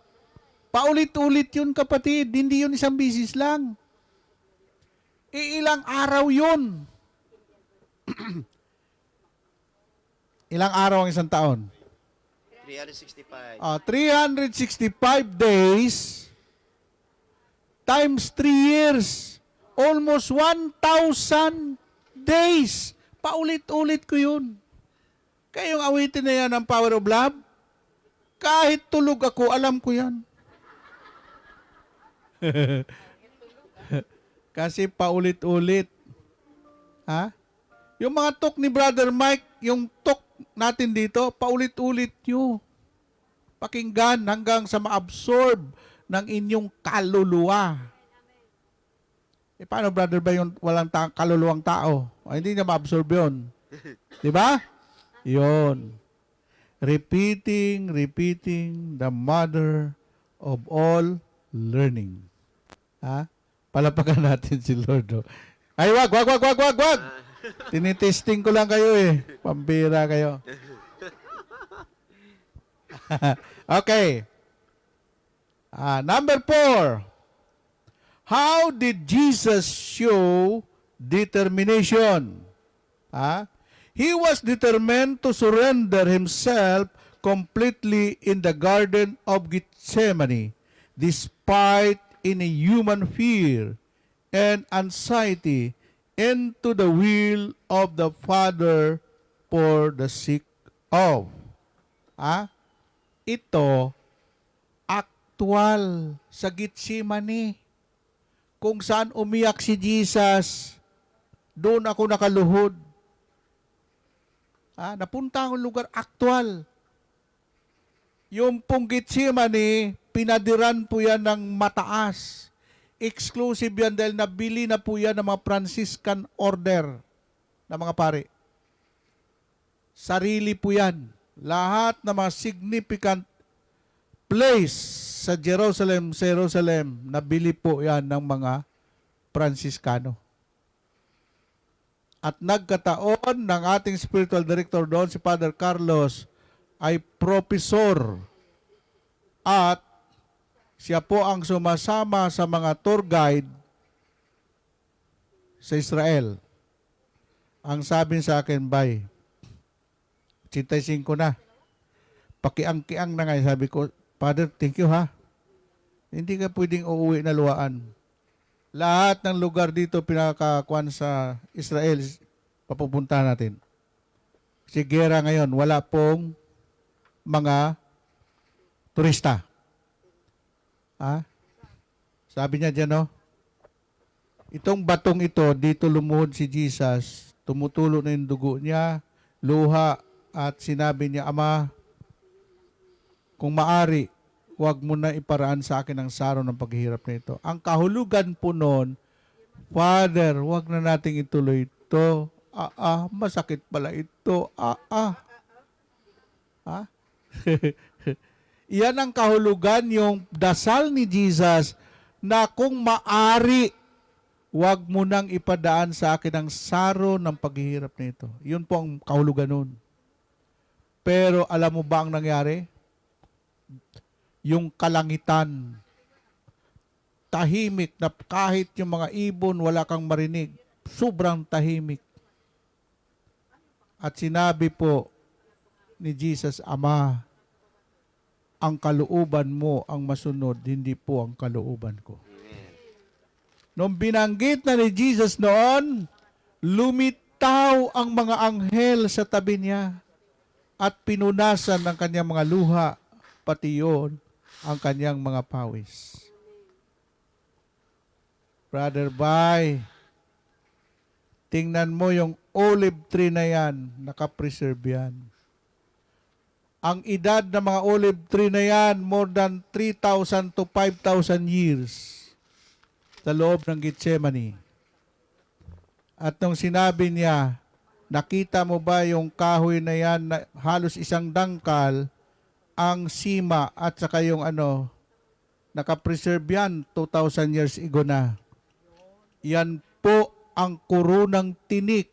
paulit-ulit yun, kapatid. Hindi yun isang bisis lang. Ilang araw yun. Ilang araw ang isang taon? 365. 365 days times 3 years. Almost 1,000 days. Paulit-ulit ko yun. Kaya yung awitin na yan ng Power of Love, kahit tulog ako, alam ko yan. Kasi paulit-ulit. Yung mga talk ni Brother Mike, yung talk natin dito, paulit-ulit nyo. Pakinggan hanggang sa ma-absorb ng inyong kaluluwa. Paano, brother, ba yung walang kaluluwang tao? Hindi niya ma-absorb yun. Diba? Yun. Repeating, the mother of all learning. Palapakan natin si Lord. Ay, wag! Tinitesting ko lang kayo eh. Pambira kayo. Okay. Number 4. How did Jesus show determination? He was determined to surrender himself completely in the Garden of Gethsemane, despite any human fear and anxiety, into the will of the Father for the sake of. Ito, aktual sa Gethsemane. Kung saan umiyak si Jesus, doon ako nakaluhod. Napunta ang lugar aktual. Yung pong Getsemani, pinadiran po yan ng mataas. Exclusive yan dahil nabili na po yan ng mga Franciscan order na mga pare. Sarili po yan. Lahat ng mga significant place sa Jerusalem, nabili po yan ng mga Franciscano. At nagkataon ng ating spiritual director doon, si Father Carlos, ay professor at siya po ang sumasama sa mga tour guide sa Israel. Ang sabi sa akin, Bay, 85 na. Pakiang-kiang na nga. Sabi ko, Father, thank you ha. Hindi ka pwedeng uuwi na luwaan. Lahat ng lugar dito pinakakuan sa Israel, papupunta natin. Si Gera ngayon, wala pong mga turista. Sabi niya dyan, no? Itong batong ito, dito lumuhod si Jesus, tumutulo na yung dugo niya, luha, at sinabi niya, Ama, kung maari, huwag mo na iparaan sa akin ang saro ng paghihirap na ito. Ang kahulugan po noon, Father, huwag na nating ituloy ito. Masakit pala ito. Iyan ang kahulugan, yung dasal ni Jesus na kung maari, huwag mo nang ipadaan sa akin ang saro ng paghihirap na ito. Yun po ang kahulugan noon. Pero alam mo ba ang nangyari? Yung kalangitan, tahimik na kahit yung mga ibon wala kang marinig. Sobrang tahimik. At sinabi po ni Jesus, Ama, ang kalooban mo ang masunod, hindi po ang kalooban ko. Nung binanggit na ni Jesus noon, lumitaw ang mga anghel sa tabi niya at pinunasan ng kanyang mga luha, pati yun ang kanyang mga pawis. Brother Bay, tingnan mo yung olive tree na yan, nakapreserve yan. Ang edad ng mga olive tree na yan, more than 3,000 to 5,000 years sa loob ng Getsemani. At nung sinabi niya, nakita mo ba yung kahoy na yan na halos isang dangkal, ang sima at saka yung nakapreserve yan 2,000 years ago na. Yan po ang kurunang tinik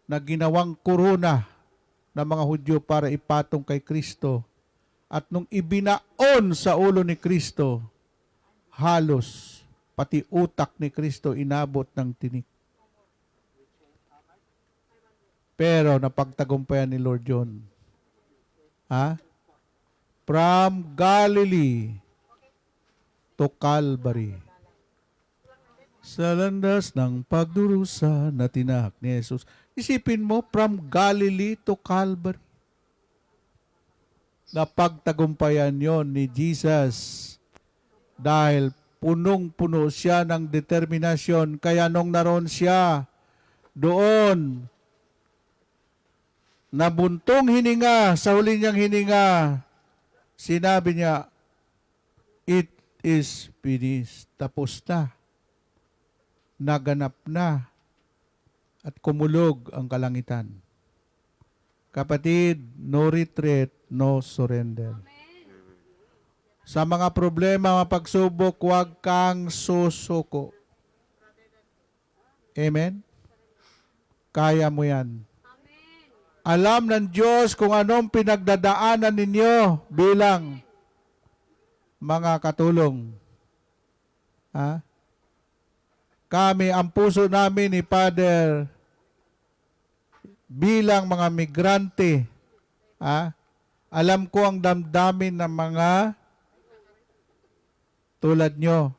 na ginawang kuruna ng mga Hudyo para ipatong kay Kristo. At nung ibinaon sa ulo ni Kristo, halos pati utak ni Kristo inabot ng tinik. Pero napagtagumpayan ni Lord John. From Galilee to Calvary. Sa landas ng pagdurusa na tinahak ni Jesus. Isipin mo, from Galilee to Calvary. Napagtagumpayan yon ni Jesus dahil punong-puno siya ng determinasyon. Kaya nung naroon siya doon, nabuntong hininga, sa huli niyang hininga, sinabi niya, it is finished. Tapos na. Naganap na. At kumulog ang kalangitan. Kapatid, no retreat, no surrender. Sa mga problema, mga pagsubok, huwag kang susuko. Amen? Kaya mo yan. Alam ng Diyos kung anong pinagdadaanan ninyo bilang mga katulong. Kami, ang puso namin ni Father, bilang mga migrante, alam ko ang damdamin ng mga tulad nyo.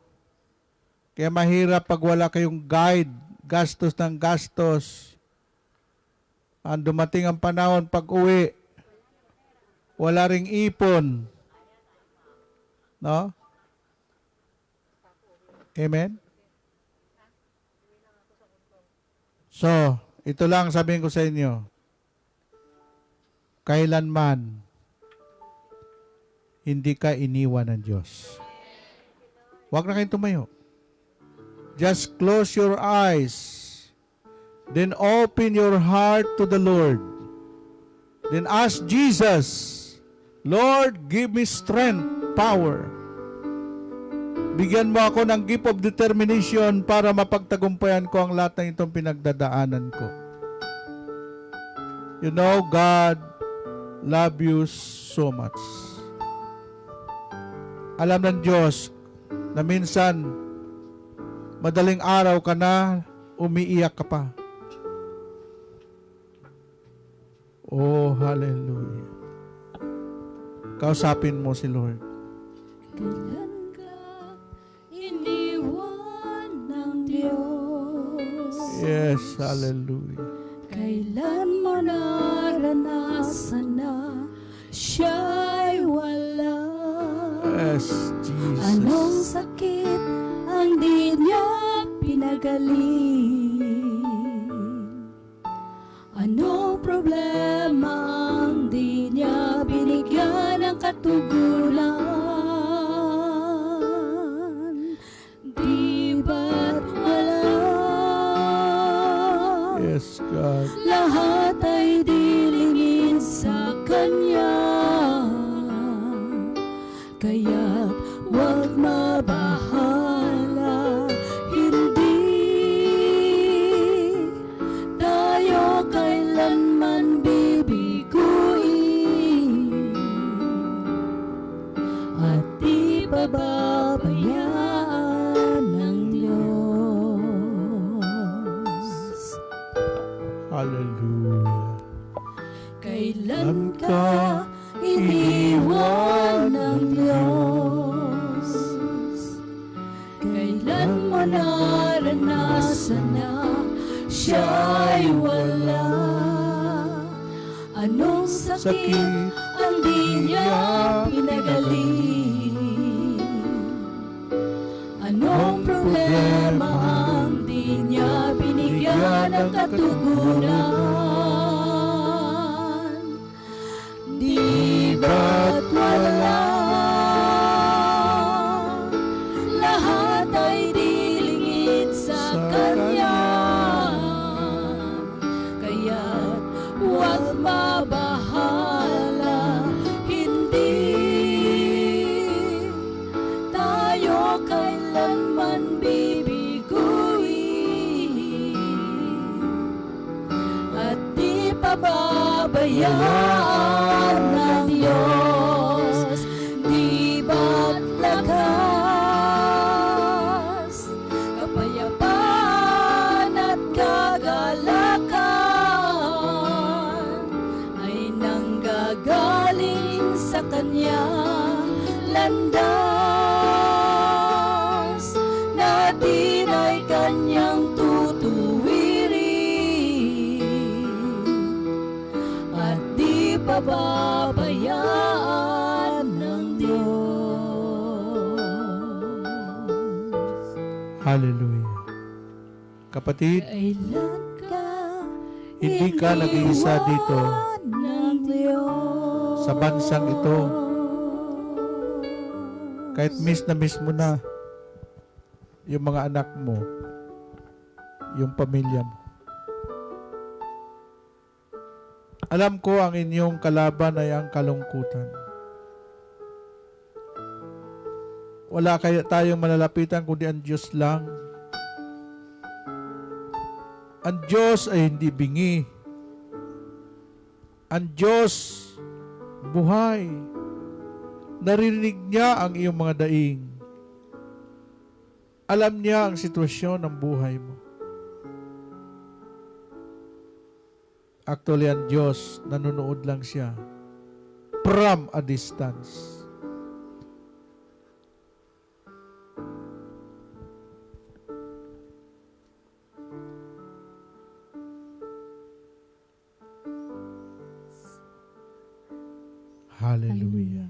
Kaya mahirap pag wala kayong guide, gastos ng gastos. Ang dumating ang panahon pag uwi, wala ring ipon. No? Amen? So, ito lang sabihin ko sa inyo. kailanman hindi ka iniwan ng Diyos. Huwag na kayong tumayo. Just close your eyes. Then open your heart to the Lord. Then ask Jesus, Lord, give me strength, power. Bigyan mo ako ng gift of determination para mapagtagumpayan ko ang lahat ng itong pinagdadaanan ko. You know, God love you so much. Alam ng Diyos na minsan, madaling araw ka na, umiiyak ka pa. Oh, hallelujah. Kausapin mo si Lord. Kailan ka iniwan ng Diyos? Yes, hallelujah. Kailan mo naranasan na siya'y wala? Yes, Jesus. Anong sakit ang di niya pinagaling? Anong problema ang di niya binigyan ng katugunan? Di ba't wala? Yes, God. Lahat ay dilingin sa Kanya. Kaya wag mabahala, hindi tayo kailanman bibiguin at di pababayaan ng Diyos. Hallelujah. Kailan ka iniwan ng Diyos? Kailan mo naranasan na siya'y wala? Anong sakit ang di niya pinagaling? Anong problema ang di niya binigyan ng katugunan? Di ba't wala? Lahat ay dilingid sa Kanya. Kaya't huwag mabahala, hindi tayo kailanman bibiguin at di pababayaan ng Diyos. Di ba't lakas, kapayapaan at kagalakan ay nanggagaling sa Kanya. Landas natin ay Kanyang tutuwirin at di pababayaan ng Diyos. Hallelujah. Kapatid, Kailan ka hindi ka nag-iisa dito ng Diyos? sa bansang ito. Kahit miss mo na yung mga anak mo, yung pamilya mo. Alam ko ang inyong kalaban ay ang kalungkutan. Wala kaya tayong malalapitan kundi ang Diyos lang. Ang Diyos ay hindi bingi. Ang Diyos buhay. Narinig niya ang iyong mga daing. Alam niya ang sitwasyon ng buhay mo. Actually, ang Diyos, nanonood lang siya from a distance. Hallelujah.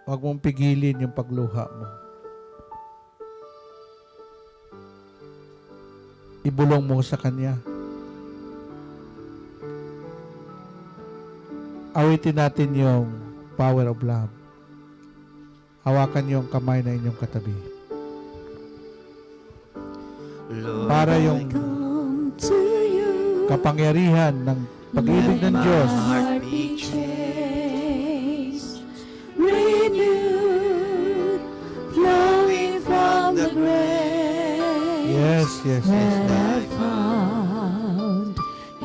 Huwag mong pigilin yung pagluha mo. ibulong mo sa Kanya. Awitin natin yung power of love. Hawakan yung kamay na inyong katabi. Lord, Para yung kapangyarihan ng pag-ibig ng Diyos heart be changed, renewed, flowing from the grace yes, yes, yes. that I found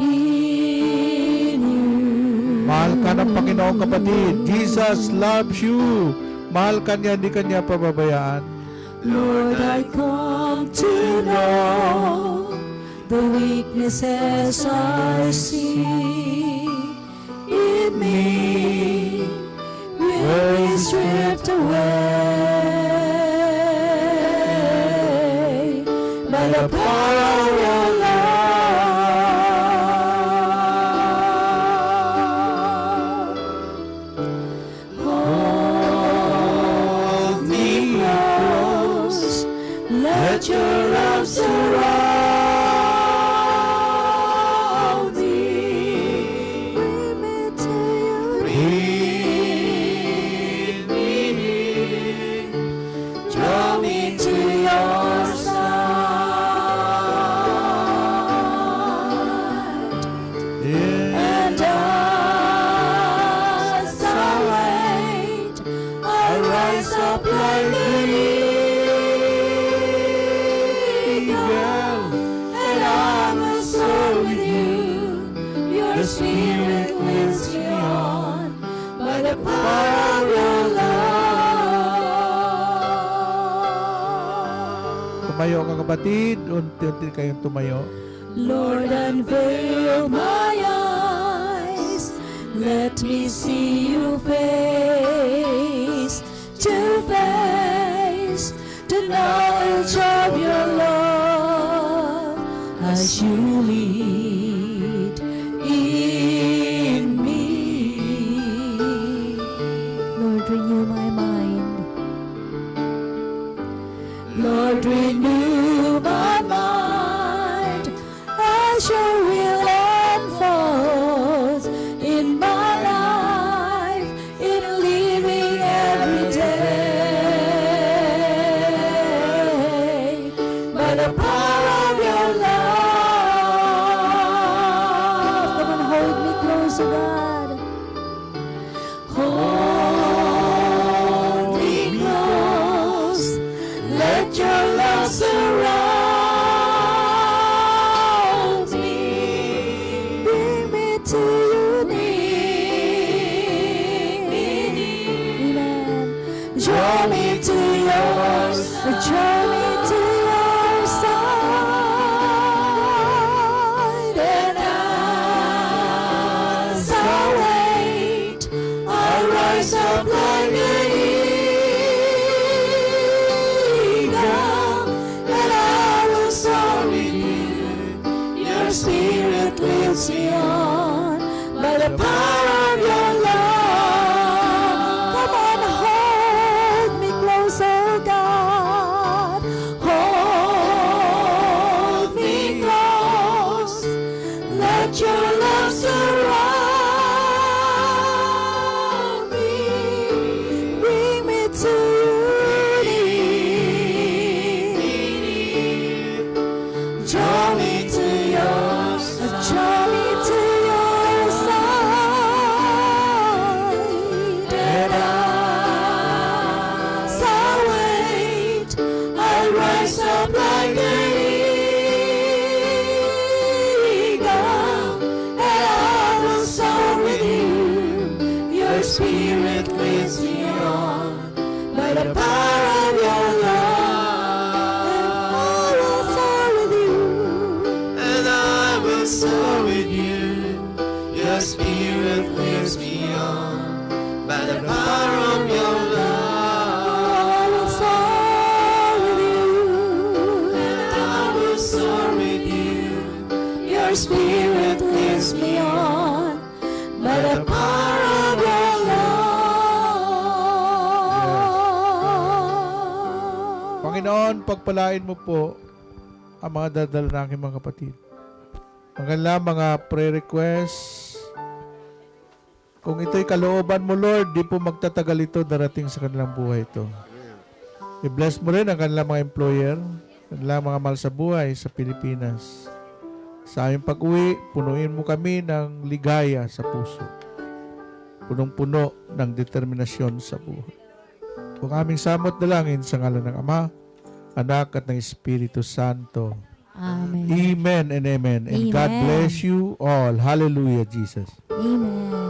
in you. Mahal ka ng Panginoong kapatid. Jesus loves you. Mahal ka niya, hindi ka niya pababayaan. Lord, I come to know the weaknesses I see in me will be stripped away by the power of your love. Hold me close, let your love surround me. Bring me to you, bring me near. Draw me to your side. And as I wait, I rise up like an eagle, and I will soar with you. Your spirit leads me on by the power of your love. Tumayo ka kapatid. Unti-unti kayong tumayo. Lord, unveil my eyes. Let me see you face to face. The knowledge of your love as you lead in me. Lord, renew my mind. Lord, renew my mind as your will unfolds in my life, in living every day by the power of your love. Come on, hold me close, oh God. Hold me close. Let your love surround me. Bring me to your knees. Amen. Draw me to yours. Draw me to your side. And as I wait, I rise up like an eagle, and I will soar with you. Your spirit leads me on by the power of your love. Come on, hold me close, oh God. Hold me close. Let your love surround me. Bring me to your knees. Draw me to yours. Draw me to your side. And as I wait, I rise up like an eagle, and I will soar with you. Your spirit leads me on by the power of your love. And I will soar with you. and I will soar with you. Your spirit leads me on by the power of your love. I will soar with you. And I will soar with you. Your spirit leads me on by the power of your love. Panginoon, pagpalain mo po ang mga dadala ng aking mga kapatid. Ang kanilang mga prayer requests, kung ito'y kalooban mo, Lord, di po magtatagal ito darating sa kanilang buhay ito. I-bless mo rin ang kanilang mga employer, kanilang mga mahal sa buhay sa Pilipinas. Sa aming pag-uwi, punuin mo kami ng ligaya sa puso. Punong-puno ng determinasyon sa buhay. Kung aming samot dalangin sa ngalan ng Ama, Anak at ng Espiritu Santo. Amen. Amen and amen. And God Amen. bless you all. Hallelujah, Jesus. Amen.